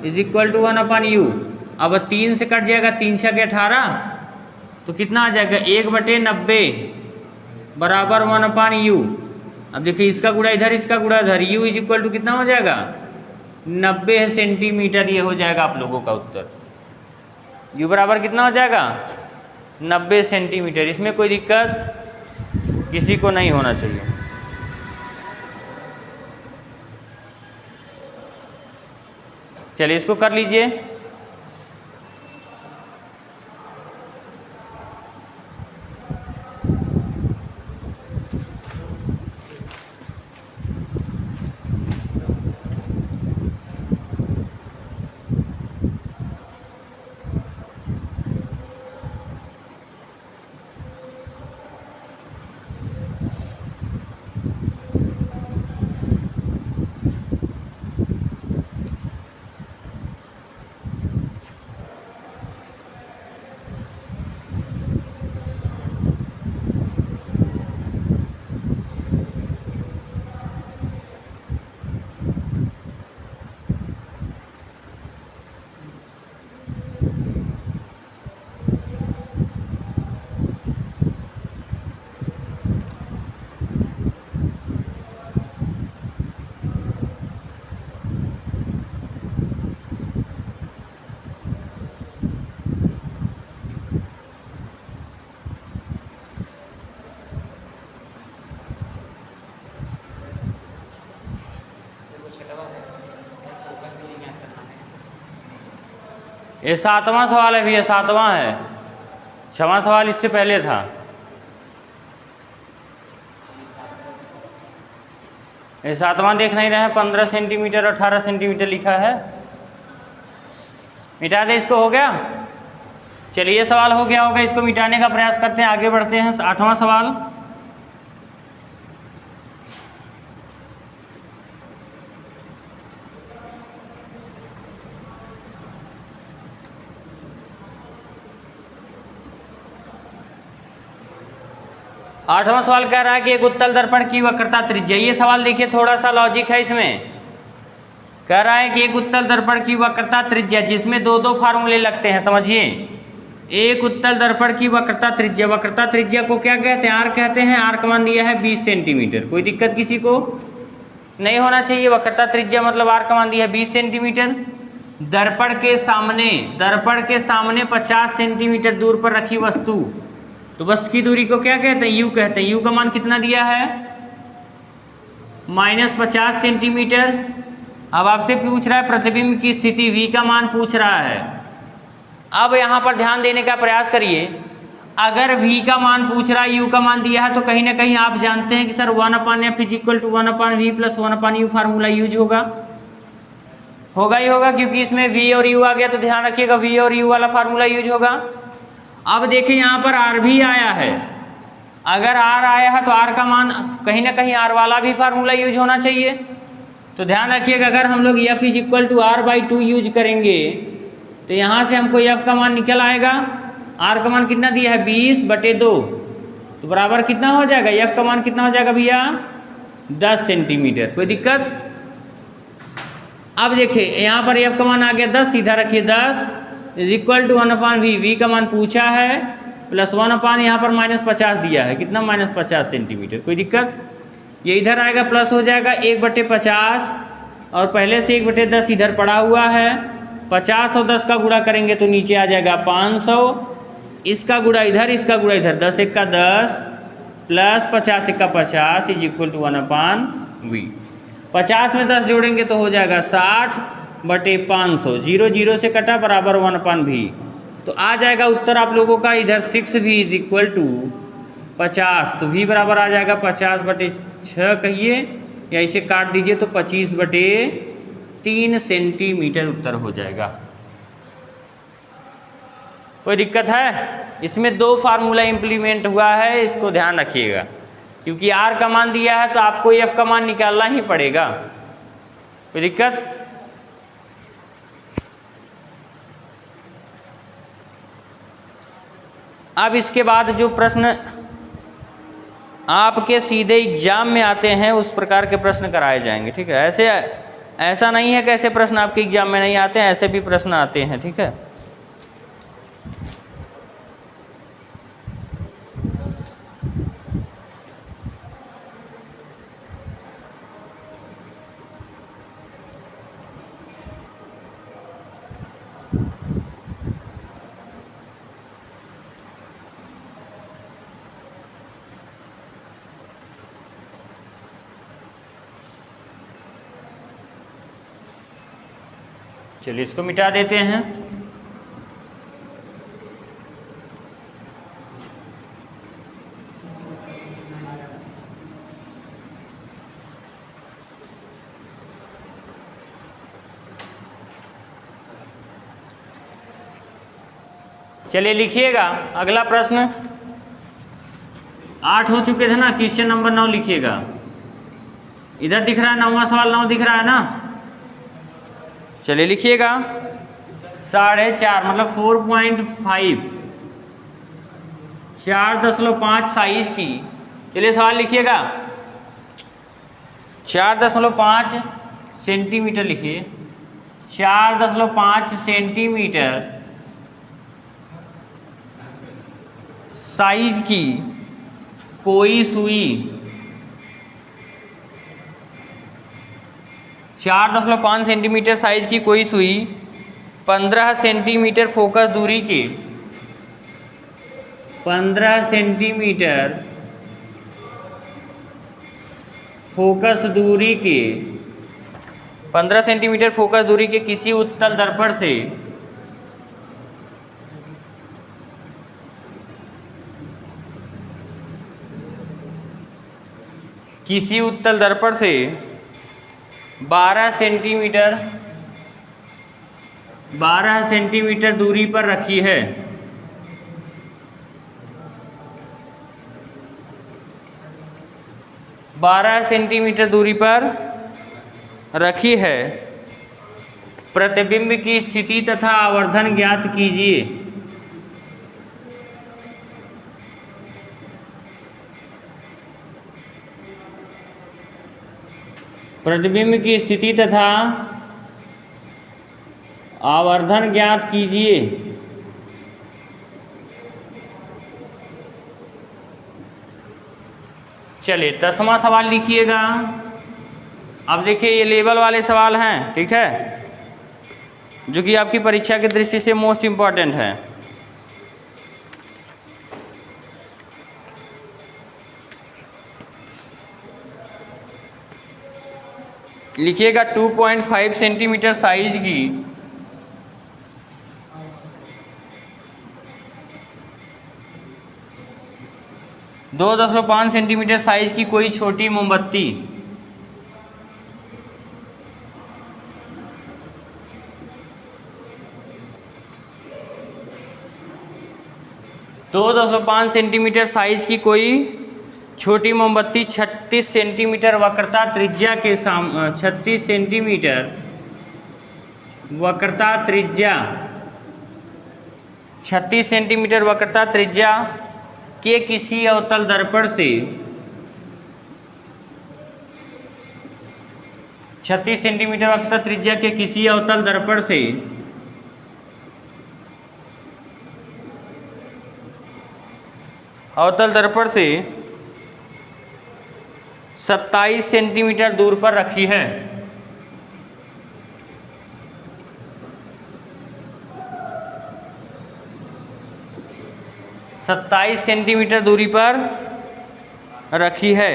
इज इक्वल टू 1/u। अब 3 से कट जाएगा, 3 से 18 तो कितना आ जाएगा? 1/90 बराबर 1/u। अब देखिए इसका गुणा इधर, इसका गुणा इधर, u इज इक्वल टू कितना हो जाएगा? 90 सेंटीमीटर। ये हो जाएगा आप लोगों का उत्तर। u बराबर कितना हो जाएगा? 90 सेंटीमीटर। इसमें कोई दिक्कत किसी को नहीं होना चाहिए। चलिए इसको कर लीजिए। ये 7वां सवाल है भैया, 7वां है। 6वां सवाल इससे पहले था। ये 7वां देख नहीं रहे हैं? 15 सेंटीमीटर 18 सेंटीमीटर लिखा है। मिटा दे इसको। हो गया? चलिए ये सवाल हो गया होगा, इसको मिटाने का प्रयास करते हैं, आगे बढ़ते हैं। 8वां सवाल। आठवां सवाल कह रहा है कि एक उत्तल दर्पण की वक्रता त्रिज्या। ये सवाल देखिए, थोड़ा सा लॉजिक है इसमें। कह रहा है कि एक उत्तल दर्पण की वक्रता त्रिज्या, जिसमें दो दो फार्मूले लगते हैं, समझिए। एक उत्तल दर्पण की वक्रता त्रिज्या, वक्रता त्रिज्या को क्या कहते हैं? आर कहते हैं। आर का मान दिया है 20 सेंटीमीटर। कोई दिक्कत किसी को नहीं होना चाहिए। वक्रता त्रिज्या मतलब आर का मान दिया है 20 सेंटीमीटर। दर्पण के सामने 50 सेंटीमीटर दूर पर रखी वस्तु, तो वस्तु की दूरी को क्या कहते हैं? यू कहते हैं। यू का मान कितना दिया है? -50 सेंटीमीटर। अब आपसे पूछ रहा है प्रतिबिंब की स्थिति, v का मान पूछ रहा है। अब यहाँ पर ध्यान देने का प्रयास करिए। अगर v का मान पूछ रहा है, u का मान दिया है, तो कहीं ना कहीं आप जानते हैं कि sir 1/f is equal to 1/v plus 1/u formula use होगा ही होगा, क्योंकि इसमें v और u आ गया, तो ध्यान रखिएगा v और u वाला फार्मूला यूज होगा। अब देखिए यहाँ पर r भी आया है। अगर r आया है तो r का मान कहीं ना कहीं r वाला भी फार्मूला यूज होना चाहिए। तो ध्यान रखिएगा, अगर हम लोग f is equal to r/2 use करेंगे तो यहाँ से हमको f का मान निकल आएगा। r का मान कितना दिया है? 20/2, तो बराबर कितना हो जाएगा? f का मान कितना हो जाएगा भैया? 10 सेंटीमीटर। कोई दिक्कत? अब देखिए यहाँ पर f का मान आ गया 10, सीधा रखिए 10 is equal to 1/v। v का मान पूछा है प्लस 1/, यहाँ पर -50 दिया है। कितना? -50 सेंटीमीटर। कोई दिक्कत? ये इधर आएगा प्लस हो जाएगा 1/50 और पहले से 1/10 इधर पड़ा हुआ है। 50 और 10 का गुणा करेंगे तो नीचे आ जाएगा 500। इसका गुणा इधर, इसका गुणा इधर, 10 1 का 10 प्लस 50 1 का 50 इज इक्वल टू 1/v। 50 में 10 जोड़ेंगे तो हो जाएगा 60/500। 0 0 से कटा बराबर 1/v। तो आ जाएगा उत्तर आप लोगों का इधर 6v इज इक्वल टू 50। तो v बराबर आ जाएगा 50/6 कहिए या इसे काट दीजिए तो 25/3 सेंटीमीटर उत्तर हो जाएगा। कोई दिक्कत है? इसमें 2 फार्मूला इम्प्लीमेंट हुआ है, इसको ध्यान रखिएगा, क्योंकि r का मान दिया है तो आपको f का मान निकालना ही पड़ेगा। कोई दिक्कत? अब इसके बाद जो प्रश्न आपके सीधे एग्जाम में आते हैं उस प्रकार के प्रश्न कराए जाएंगे, ठीक है। ऐसा नहीं है कि ऐसे प्रश्न आपके एग्जाम में नहीं आते हैं, ऐसे भी प्रश्न आते हैं, ठीक है। चलिए इसको मिटा देते हैं। चलिए लिखिएगा अगला प्रश्न। 8 हो चुके थे ना, क्वेश्चन नंबर 9 लिखिएगा। इधर दिख रहा है 9वां सवाल, 9 दिख रहा है ना। चलिए लिखिएगा 4.5 मतलब 4.5 4.5 साइज की। चलिए सवाल लिखिएगा 4.5 सेंटीमीटर लिखिए। 4.5 सेंटीमीटर साइज की कोई सुई 4.5 सेंटीमीटर साइज की कोई सुई 15 सेंटीमीटर फोकस दूरी के 15 सेंटीमीटर फोकस दूरी के 15 सेंटीमीटर फोकस दूरी के किसी उत्तल दर्पण से किसी उत्तल दर्पण से 12 सेंटीमीटर दूरी पर रखी है। बारह सेंटीमीटर दूरी पर रखी है। प्रतिबिंब की स्थिति तथा आवर्धन ज्ञात कीजिए। प्रतिबिंब की स्थिति तथा आवर्धन ज्ञात कीजिए। चलिए 10वां सवाल लिखिएगा। अब देखिए ये लेवल वाले सवाल हैं, ठीक है, जो कि आपकी परीक्षा की दृष्टि से मोस्ट इम्पॉर्टेंट है। लिखिएगा 2.5 सेंटीमीटर साइज की 2.5 सेंटीमीटर साइज की कोई छोटी मोमबत्ती 2.5 सेंटीमीटर साइज की कोई छोटी मोमबत्ती 36 सेंटीमीटर वक्रता त्रिज्या के 36 सेंटीमीटर वक्रता त्रिज्या 36 सेंटीमीटर वक्रता त्रिज्या के किसी अवतल दर्पण से 36 सेंटीमीटर वक्रता त्रिज्या के किसी अवतल दर्पण से 27 सेंटीमीटर दूर पर रखी है। सत्ताईस सेंटीमीटर दूरी पर रखी है।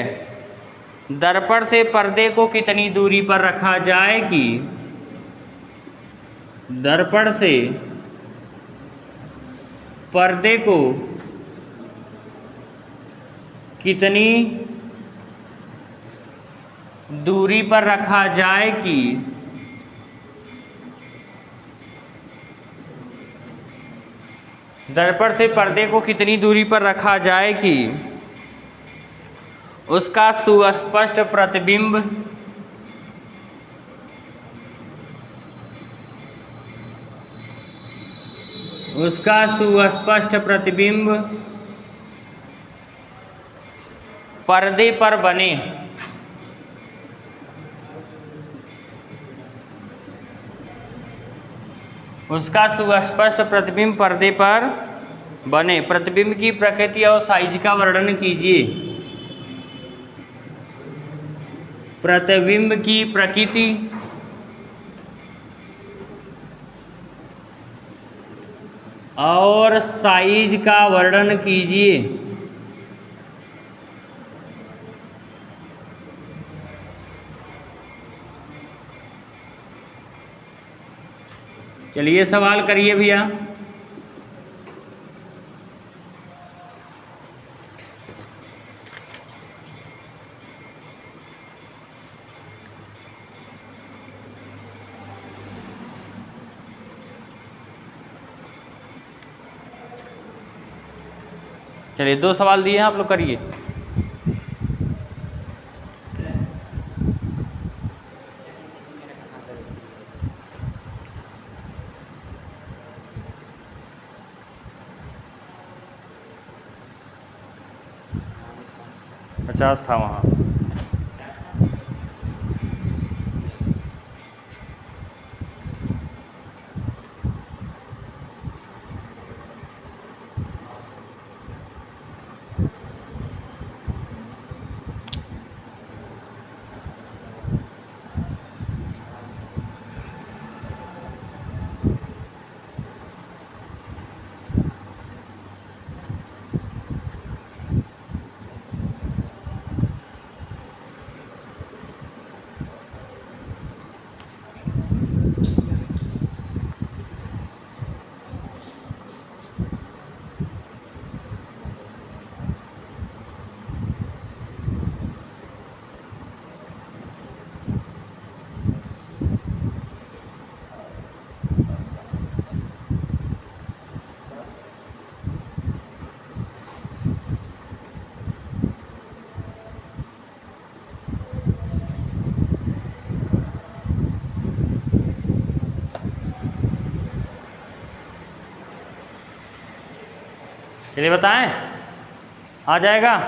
दर्पण से पर्दे को कितनी दूरी पर रखा जाए कि दर्पण से पर्दे को कितनी दूरी पर रखा जाए कि दर्पण से पर्दे को कितनी दूरी पर रखा जाए कि उसका सुस्पष्ट प्रतिबिंब पर्दे पर बने। उसका सुस्पष्ट प्रतिबिंब पर्दे पर बने। प्रतिबिंब की प्रकृति और साइज का वर्णन कीजिए। प्रतिबिंब की प्रकृति और साइज का वर्णन कीजिए। चलिए सवाल करिए भैया। चलिए 2 सवाल दिए हैं, आप लोग करिए। पचास था वहाँ। चलिए बताएं, आ जाएगा?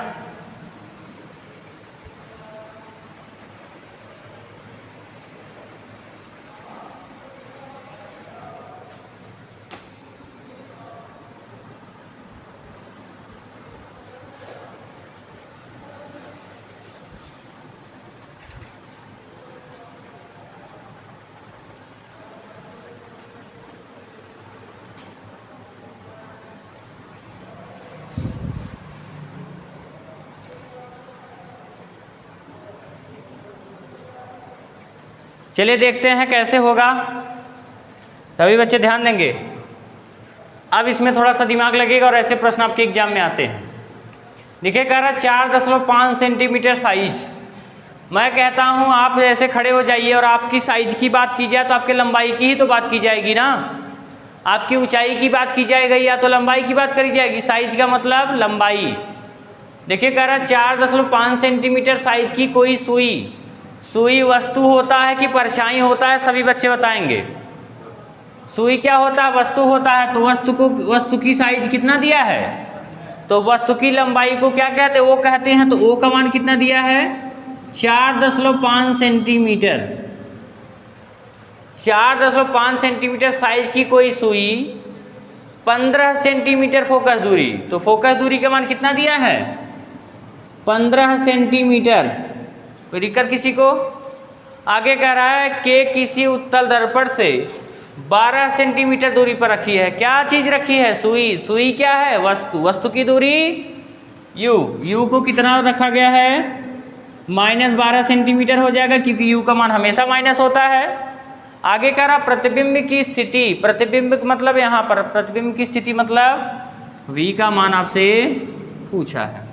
चलिए देखते हैं कैसे होगा। सभी बच्चे ध्यान देंगे। अब इसमें थोड़ा सा दिमाग लगेगा और ऐसे प्रश्न आपके एग्जाम में आते हैं। देखिए कह रहा है 4.5 सेंटीमीटर साइज। मैं कहता हूँ आप ऐसे खड़े हो जाइए और आपकी साइज की बात की जाए तो आपके लंबाई की ही तो बात की जाएगी ना। आपकी ऊंचाई की बात की जाएगी या तो लंबाई की बात करी जाएगी। साइज का मतलब लंबाई। देखिए कह रहा है 4.5 सेंटीमीटर साइज की कोई सुई वस्तु होता है कि परछाई होता है? सभी बच्चे बताएंगे। सुई क्या होता है? वस्तु होता है। तो वस्तु की साइज कितना दिया है? तो वस्तु की लंबाई को क्या कहते हैं? ओ कहते हैं। तो ओ का मान कितना दिया है? 4.5 सेंटीमीटर। 4.5 सेंटीमीटर साइज की कोई सुई 15 सेंटीमीटर फोकस दूरी। तो फोकस दूरी का मान कितना दिया है? 15 सेंटीमीटर। कोई दिक्कत किसी को? आगे कह रहा है कि किसी उत्तल दर्पण से 12 सेंटीमीटर दूरी पर रखी है। क्या चीज़ रखी है? सुई। सुई क्या है? वस्तु। वस्तु की दूरी u को कितना रखा गया है? -12 सेंटीमीटर हो जाएगा, क्योंकि u का मान हमेशा माइनस होता है। आगे कह रहा प्रतिबिंब की स्थिति। प्रतिबिंब मतलब यहाँ पर प्रतिबिंब की स्थिति मतलब v का मान आपसे पूछा है।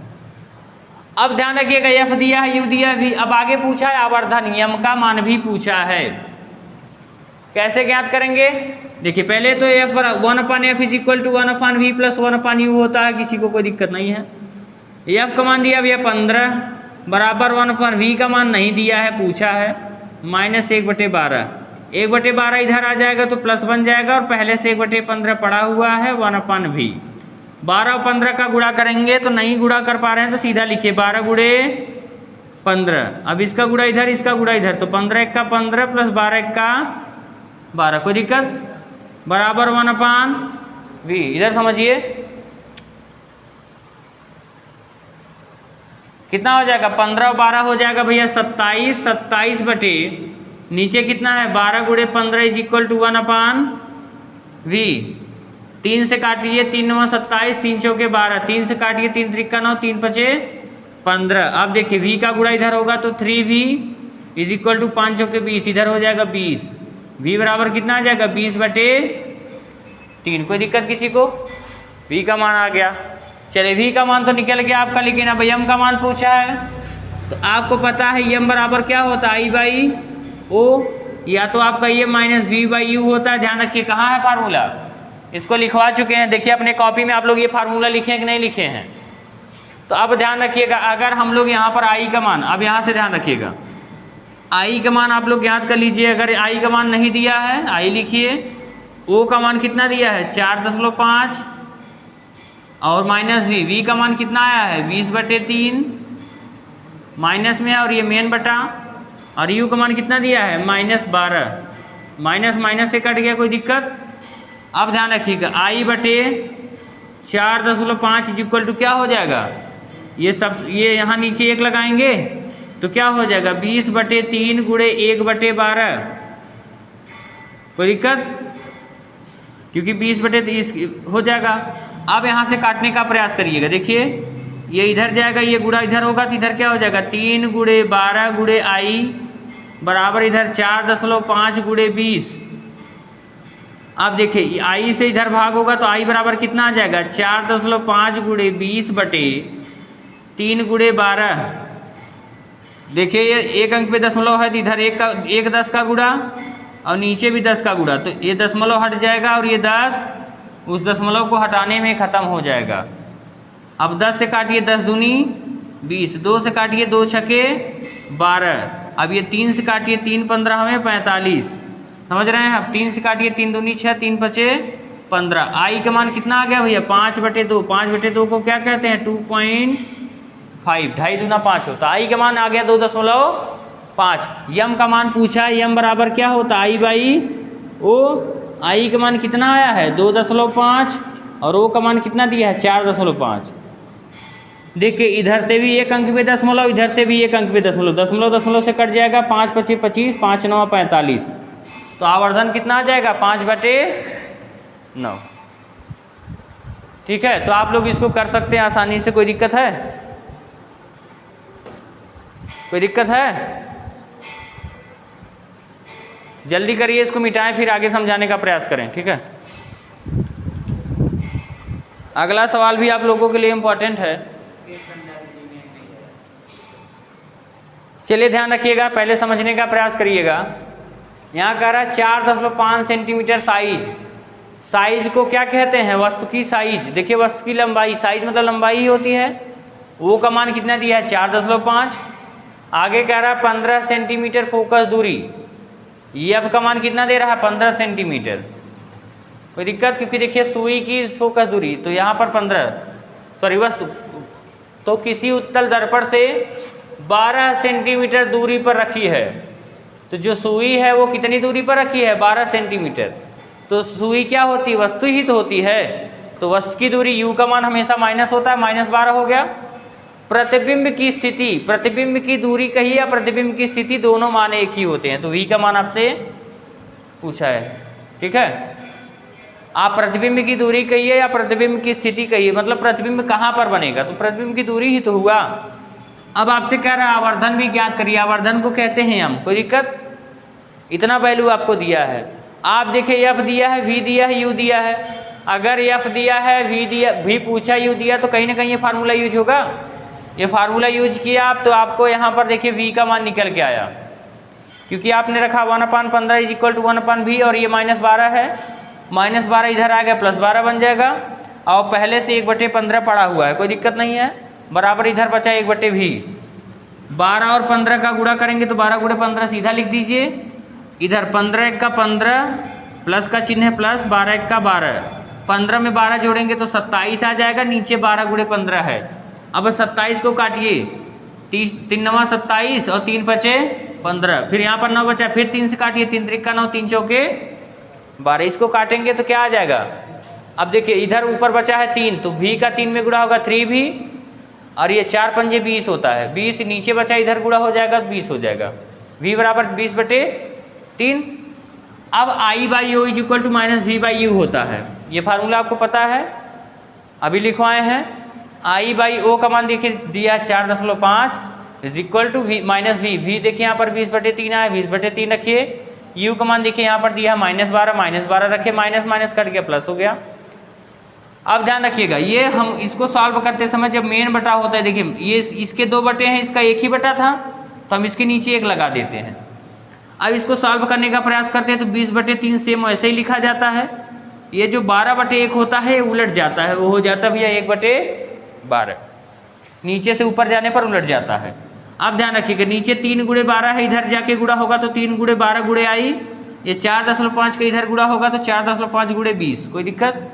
अब ध्यान रखिएगा f दिया है, u दिया है, v। अब आगे पूछा है आवर्धन नियम का मान भी पूछा है। कैसे ज्ञात करेंगे? देखिए पहले तो f 1/f is equal to 1/v plus 1/u होता है, किसी को कोई दिक्कत नहीं है। f का मान दिया भैया 15 बराबर 1/v का मान नहीं दिया है, पूछा है -1/12। 1/12 इधर आ जाएगा तो प्लस बन जाएगा, और पहले से 1/15 पड़ा हुआ है 1/v। 12 और 15 का गुणा करेंगे तो नहीं गुणा कर पा रहे हैं तो सीधा लिखिए 12 गुणे 15। अब इसका गुणा इधर, इसका गुणा इधर, तो 15 1 का 15 प्लस 12 1 का 12। कोई दिक्कत? बराबर 1/v। इधर समझिए कितना हो जाएगा? 15 और 12 हो जाएगा भैया 27। 27 बटे नीचे कितना है? 12 गुणे 15 इज इक्वल टू 1/v। 3 से काटिए, 3 9 27, 3 चौके 12, 3 से काटिए, 3 त्रिका 9, 3 5 15। अब देखिए v का गुणा इधर होगा तो 3v इज इक्वल टू 5 चौके 20, इधर हो जाएगा 20। v बराबर कितना आ जाएगा? 20/3। कोई दिक्कत किसी को? v का मान आ गया। चलिए v का मान तो निकल गया आपका, लेकिन अब m का मान पूछा है। तो आपको पता है m बराबर क्या होता है? I/O, या तो आपका ये -v/u होता है। ध्यान रखिए कहाँ है फार्मूला, इसको लिखवा चुके हैं। देखिए अपने कॉपी में आप लोग ये फार्मूला लिखे हैं कि नहीं लिखे हैं? तो अब ध्यान रखिएगा, अगर हम लोग यहाँ पर i का मान, अब यहाँ से ध्यान रखिएगा, i का मान आप लोग ज्ञात कर लीजिए। अगर i का मान नहीं दिया है, i लिखिए। o का मान कितना दिया है? 4.5 और -v का मान कितना आया है? 20/3 माइनस में है, और ये मेन बटा, और u का मान कितना दिया है? -12। माइनस माइनस से कट गया, कोई दिक्कत? अब ध्यान रखिएगा I/4.5 इज इक्वल टू क्या हो जाएगा? ये सब ये यहाँ नीचे 1 लगाएंगे तो क्या हो जाएगा? 20/3 गुणे 1/12। कोई दिक्कत? क्योंकि 20/30 हो जाएगा। अब यहाँ से काटने का प्रयास करिएगा। देखिए ये इधर जाएगा, ये गुणा इधर होगा तो इधर क्या हो जाएगा? 3 गुणे 12 गुणे i बराबर इधर 4.5 गुणे 20। अब देखिए i से इधर भाग होगा तो i बराबर कितना आ जाएगा? 4.5 गुणे 20/3 गुणे 12। देखिए ये 1 अंक पे दशमलव है तो इधर 1 10 का गुणा और नीचे भी 10 का गुणा, तो ये दशमलव हट जाएगा और ये 10 उस दशमलव को हटाने में ख़त्म हो जाएगा। अब 10 से काटिए 10 दूनी 20, 2 से काटिए 2 छके 12। अब ये 3 से काटिए 3 15 हमें 45। समझ रहे हैं? अब 3 से काटिए 3 दूनी 6, 3 5 15। आई का मान कितना आ गया भैया? 5/2। 5/2 को क्या कहते हैं? 2.5। 2.5 दूना 5 होता। आई का मान आ गया 2.5। यम का मान पूछा है, यम बराबर क्या होता? I/O। आई का मान कितना आया है? 2.5 और ओ का मान कितना दिया है? 4.5। देखिए इधर से भी 1 अंक पे दशमलव, इधर से भी 1 अंक पे दशमलव, दशमलव दशमलव से कट जाएगा। 5 25 25, 5 9 45। तो आवर्धन कितना आ जाएगा? 5/9। ठीक है, तो आप लोग इसको कर सकते हैं आसानी से। कोई दिक्कत है? कोई दिक्कत है? जल्दी करिए, इसको मिटाएं फिर आगे समझाने का प्रयास करें। ठीक है, अगला सवाल भी आप लोगों के लिए इम्पोर्टेंट है। चलिए ध्यान रखिएगा, पहले समझने का प्रयास करिएगा। यहाँ कह रहा है 4.5 सेंटीमीटर साइज। साइज को क्या कहते हैं? वस्तु की साइज। देखिए वस्तु की लंबाई, साइज मतलब लंबाई ही होती है। वो का मान कितना दिया है? 4.5। आगे कह रहा है 15 सेंटीमीटर फोकस दूरी। एफ का मान कितना दे रहा है? 15 सेंटीमीटर। कोई दिक्कत? क्योंकि देखिए सुई की फोकस दूरी तो यहाँ पर 15, सॉरी वस्तु तो किसी उत्तल दर्पण से 12 सेंटीमीटर दूरी पर रखी है। तो जो सुई है वो कितनी दूरी पर रखी है? 12 सेंटीमीटर। तो सुई क्या होती है? वस्तु ही तो होती है। तो वस्तु की दूरी u का मान हमेशा माइनस होता है, -12 हो गया। प्रतिबिंब की स्थिति, प्रतिबिंब की दूरी कही या प्रतिबिंब की स्थिति, दोनों मान एक ही होते हैं। तो v का मान आपसे पूछा है, ठीक है। आप प्रतिबिंब की दूरी कहिए या प्रतिबिंब की स्थिति कहिए, मतलब प्रतिबिंब कहाँ पर बनेगा, तो प्रतिबिंब की दूरी ही तो हुआ। अब आपसे कह रहा है आवर्धन भी ज्ञात करिए, आवर्धन को कहते हैं हम, कोई दिक्कत, इतना वैल्यू आपको दिया है। आप देखिए f दिया है, v दिया है, u दिया है। अगर f दिया है, v पूछा, u दिया, तो कहीं ना कहीं ये फार्मूला यूज होगा। ये फार्मूला यूज किया आप, तो आपको यहाँ पर देखिए v का मान निकल के आया, क्योंकि आपने रखा 1/15 इज इक्वल टू 1/v, और ये -12 है, -12 इधर आ गया, +12 बन जाएगा। और पहले से 1/15 पड़ा हुआ है, कोई दिक्कत नहीं है, बराबर इधर बचा 1/v। 12 और 15 का गुणा करेंगे तो 12 × 15 सीधा लिख दीजिए। इधर 15 × 15 प्लस का चिन्ह है प्लस, 12 × 12, 15 में 12 जोड़ेंगे तो 27 आ जाएगा, नीचे 12 × 15 है। अब 27 को काटिए, 3 9 27 और 3 बचे 15, फिर यहाँ पर 9 बचा, फिर 3 से काटिए, 3 3 9, 3 चौके 12, इसको काटेंगे तो क्या आ जाएगा। अब देखिए इधर ऊपर बचा है 3, तो v का 3 में गुणा होगा 3v, और ये 4 पंजे 20 होता है, 20 नीचे बचा, इधर गुणा हो जाएगा तो 20 हो जाएगा, v बराबर 20/3। अब I/O is equal to -v/u होता है, ये फार्मूला आपको पता है, अभी लिखवाए हैं। I/O का मान देखिए दिया 4.5 इज इक्वल टू v देखिए यहाँ पर 20/3 आया, 20/3 रखिए। u का मान देखिए यहाँ पर दिया -12 रखिए, माइनस माइनस कट गया, प्लस हो गया। अब ध्यान रखिएगा, ये हम इसको सॉल्व करते समय जब मेन बटा होता है, देखिए ये इसके 2 बटे हैं, इसका एक ही बटा था, तो हम इसके नीचे 1 लगा देते हैं। अब इसको सॉल्व करने का प्रयास करते हैं तो 20/3 सेम वैसे ही लिखा जाता है। ये जो 12/1 होता है उलट जाता है, वो हो जाता है भैया 1/12, नीचे से ऊपर जाने पर उलट जाता है। अब ध्यान रखिएगा, नीचे 3 × 12 है, इधर जाके गुणा होगा तो 3 × 12 × आई, ये 4.5 का इधर गुणा होगा तो 4.5 × 20, कोई दिक्कत।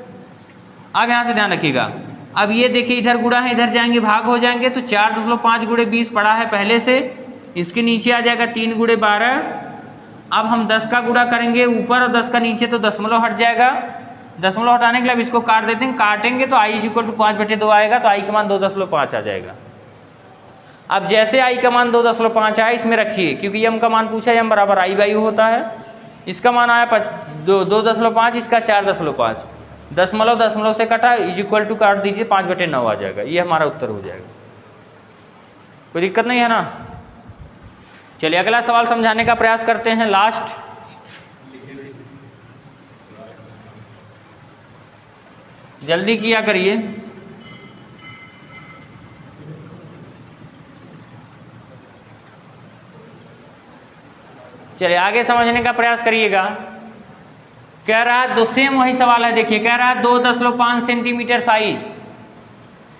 अब यहाँ से ध्यान रखिएगा, अब ये देखिए इधर गुणा है, इधर जाएंगे भाग हो जाएंगे, तो 4.5 × 20 पड़ा है पहले से, इसके नीचे आ जाएगा 3 × 12। अब हम 10 का गुणा करेंगे ऊपर और 10 का नीचे, तो दशमलव हट जाएगा, दशमलव हटाने के लिए अब इसको काट देते हैं, काटेंगे तो i = 5/2 आएगा, तो i का मान 2.5 आ जाएगा। अब जैसे i का मान 2.5 आया, इसमें रखिए, क्योंकि m का मान पूछा, m बराबर I/u होता है, इसका मान आया 2.5, इसका 4.5, दशमलव से कटा, इज इक्वल टू काट दीजिए, 5/9 आ जाएगा, ये हमारा उत्तर हो जाएगा। कोई दिक्कत नहीं है ना। चलिए अगला सवाल समझाने का प्रयास करते हैं, लास्ट। जल्दी किया करिए। चलिए आगे समझने का प्रयास करिएगा। कह रहा है, सेम वही सवाल है, देखिए कह रहा है 2.5 सेंटीमीटर साइज,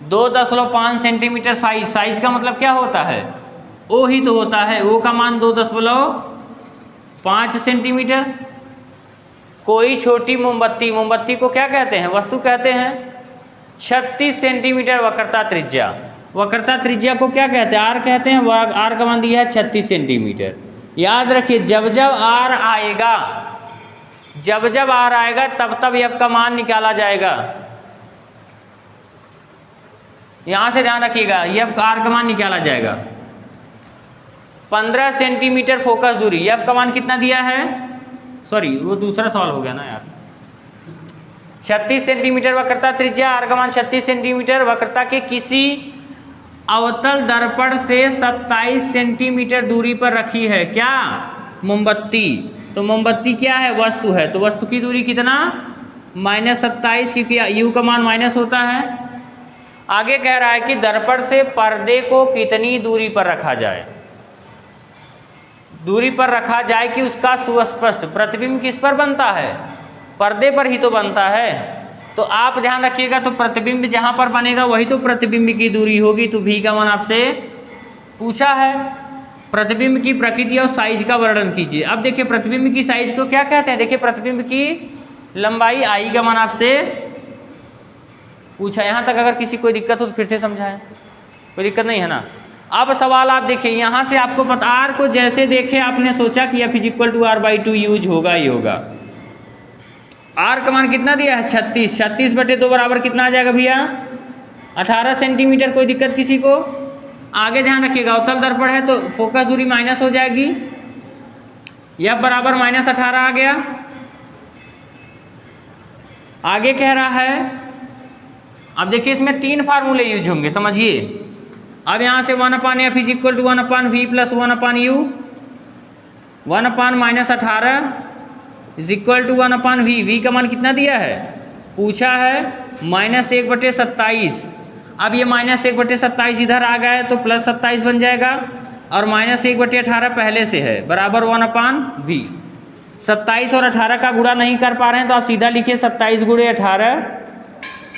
2.5 सेंटीमीटर साइज का मतलब क्या होता है, ओ ही तो होता है, ओ का मान 2.5 सेंटीमीटर। कोई छोटी मोमबत्ती, मोमबत्ती को क्या कहते हैं, वस्तु कहते हैं। 36 सेंटीमीटर वक्रता त्रिज्या, वक्रता त्रिज्या को क्या कहते हैं, आर कहते हैं, आर का मान दिया है 36 सेंटीमीटर। याद रखिए, जब जब आर आएगा, जब जब आर आएगा तब तब एफ का मान निकाला जाएगा। यहां से ध्यान रखिएगा, एफ का आर का मान निकाला जाएगा। 15 सेंटीमीटर फोकस दूरी, एफ का मान कितना दिया है, सॉरी वो दूसरा सवाल हो गया ना यार। 36 सेंटीमीटर वक्रता त्रिज्या, आर का मान 36 सेंटीमीटर, वक्रता के किसी अवतल दर्पण से 27 सेंटीमीटर दूरी पर रखी है, क्या, मोमबत्ती। तो मोमबत्ती क्या है, वस्तु है, तो वस्तु की दूरी कितना, -27, क्योंकि यू का मान माइनस होता है। आगे कह रहा है कि दर्पण से पर्दे को कितनी दूरी पर रखा जाए, दूरी पर रखा जाए कि उसका सुस्पष्ट प्रतिबिंब किस पर बनता है, पर्दे पर ही तो बनता है। तो आप ध्यान रखिएगा, तो प्रतिबिंब जहाँ पर बनेगा वही तो प्रतिबिंब की दूरी होगी। तो v का मान आपसे पूछा है। प्रतिबिंब की प्रकृति और साइज का वर्णन कीजिए। अब देखिए प्रतिबिंब की साइज को क्या कहते हैं, देखिए प्रतिबिंब की लंबाई, आई का मान आपसे पूछा। यहाँ तक अगर किसी कोई दिक्कत हो तो फिर से समझाएं, कोई दिक्कत नहीं है ना। अब सवाल आप देखिए, यहाँ से आपको पता, आर को जैसे देखे आपने सोचा कि F = r/2 यूज होगा ही होगा। आर का मान कितना दिया है, 36, 36/2 बराबर कितना आ जाएगा भैया, 18 सेंटीमीटर। कोई दिक्कत किसी को, आगे ध्यान रखिएगा, अवतल दर्पण है तो फोकस दूरी माइनस हो जाएगी, यह बराबर -18 आ गया। आगे कह रहा है, अब देखिए इसमें 3 फार्मूले यूज होंगे, समझिए। अब यहाँ से 1/f is equal to 1/v plus 1/u, 1/-18 is equal to 1/v। v का मान कितना दिया है, पूछा है -1/27। अब ये -1/27 इधर आ गया है तो +27 बन जाएगा, और -1/18 पहले से है बराबर 1/v। 27 और 18 का गुणा नहीं कर पा रहे हैं तो आप सीधा लिखिए 27 × 18,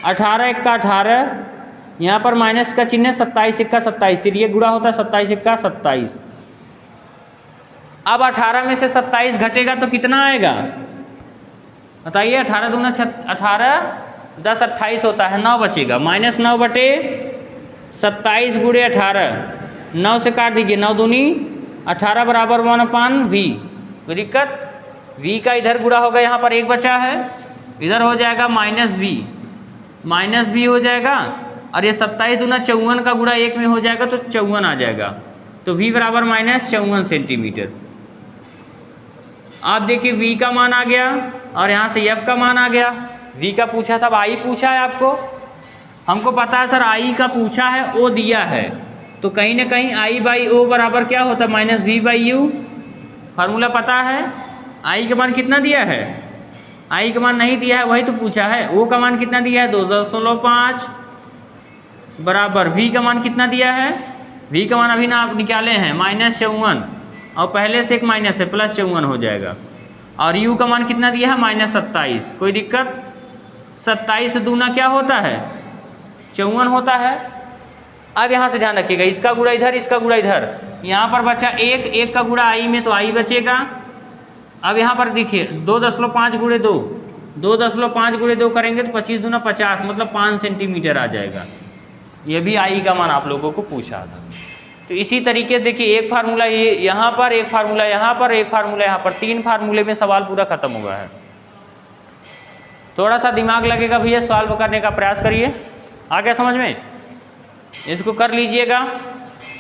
18 × 1 = 18, यहाँ पर माइनस का चिन्ह है, 27 × 1 = 27, फिर ये गुणा होता है 27 × 1 = 27। अब 18 में से 27 घटेगा तो कितना आएगा बताइए, 18 दूना 18, 10 28 होता है, 9 बचेगा, -9/27 × 18, 9 से काट दीजिए, 9 दूनी 18 बराबर 1/v। कोई दिक्कत, v का इधर गुणा होगा, यहाँ पर 1 बचा है, इधर हो जाएगा -v हो जाएगा, और ये 27 दूना 54 का गुणा 1 में हो जाएगा तो 54 आ जाएगा, तो v बराबर -54 सेंटीमीटर। आप देखिए v का मान आ गया और यहाँ से f का मान आ गया। v का पूछा था, आई पूछा है आपको, हमको पता है सर आई का पूछा है, ओ दिया है, तो कहीं ना कहीं I/O बराबर क्या होता है -v/u। फार्मूला पता है, आई का मान कितना दिया है, आई का मान नहीं दिया है, वही तो पूछा है। ओ का मान कितना दिया है 2.5 बराबर v का मान कितना दिया है, v का मान अभी ना आप निकाले हैं -54, और पहले से एक माइनस है +54 हो जाएगा, और u का मान कितना दिया है -27। कोई दिक्कत, 27 दूना क्या होता है 54 होता है। अब यहाँ से ध्यान रखिएगा, इसका गुणा इधर, इसका गुणा इधर, यहाँ पर बचा 1 का गुणा आई में तो आई बचेगा। अब यहाँ पर देखिए 2.5 × 2, 2.5 × 2 करेंगे तो 25 दूना 50, मतलब 5 सेंटीमीटर आ जाएगा। ये भी आई का मान आप लोगों को पूछा था। तो इसी तरीके से देखिए, एक फार्मूला ये यहाँ पर, एक फार्मूला यहाँ पर, एक फार्मूला यहाँ पर, 3 फार्मूले में सवाल पूरा खत्म हुआ है। थोड़ा सा दिमाग लगेगा भैया, सॉल्व करने का प्रयास करिए, आ गया समझ में, इसको कर लीजिएगा,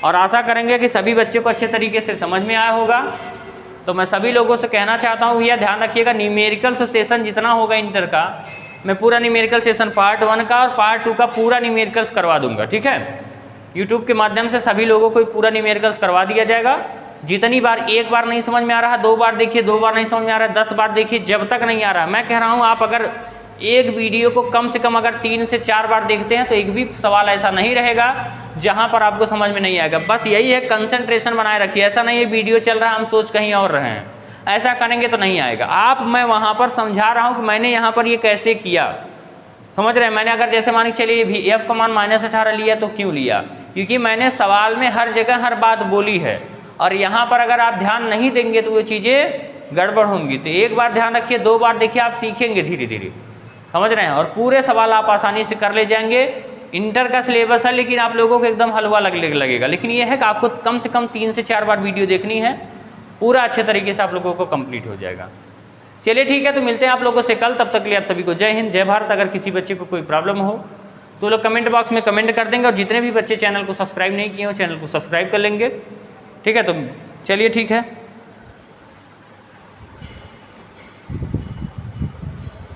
और आशा करेंगे कि सभी बच्चों को अच्छे तरीके से समझ में आया होगा। तो मैं सभी लोगों से कहना चाहता हूँ भैया ध्यान रखिएगा, न्यूमेरिकल सेशन जितना होगा इंटर का, मैं पूरा न्यूमेरिकल सेशन पार्ट 1 का और पार्ट 2 का पूरा न्यूमेरिकल्स करवा दूंगा, ठीक है। यूट्यूब के माध्यम से सभी लोगों को पूरा न्यूमेरिकल्स करवा दिया जाएगा। जितनी बार, एक बार नहीं समझ में आ रहा 2 बार देखिए, 2 बार नहीं समझ में आ रहा 10 बार देखिए, जब तक नहीं आ रहा। मैं कह रहा हूँ आप अगर एक वीडियो को कम से कम अगर 3 से 4 बार देखते हैं तो एक भी सवाल ऐसा नहीं रहेगा जहाँ पर आपको समझ में नहीं आएगा। बस यही है, कंसंट्रेशन बनाए रखिए। ऐसा नहीं है वीडियो चल रहा है हम सोच कहीं और रहे हैं, ऐसा करेंगे तो नहीं आएगा। आप, मैं वहाँ पर समझा रहा हूँ कि मैंने यहाँ पर ये कैसे किया, समझ रहे हैं। मैंने अगर जैसे मान के चलिए f का मान -18 लिया तो क्यों लिया, क्योंकि मैंने सवाल में हर जगह हर बात बोली है, और यहाँ पर अगर आप ध्यान नहीं देंगे तो वो चीज़ें गड़बड़ होंगी। तो एक बार ध्यान रखिए, 2 बार देखिए, आप सीखेंगे धीरे धीरे, समझ रहे हैं, और पूरे सवाल आप आसानी से कर ले जाएंगे। इंटर का सिलेबस है लेकिन आप लोगों को एकदम हलवा लगेगा, लेकिन ये है कि आपको कम से कम 3 से 4 बार वीडियो देखनी है, पूरा अच्छे तरीके से आप लोगों को कंप्लीट हो जाएगा। चलिए ठीक है, तो मिलते हैं आप लोगों से कल, तब तक के लिए आप सभी को जय हिंद, जय भारत। अगर किसी बच्चे को कोई प्रॉब्लम हो तो लोग कमेंट बॉक्स में कमेंट कर देंगे, और जितने भी बच्चे चैनल को सब्सक्राइब नहीं किए हो चैनल को सब्सक्राइब कर लेंगे, ठीक है। तो चलिए ठीक है।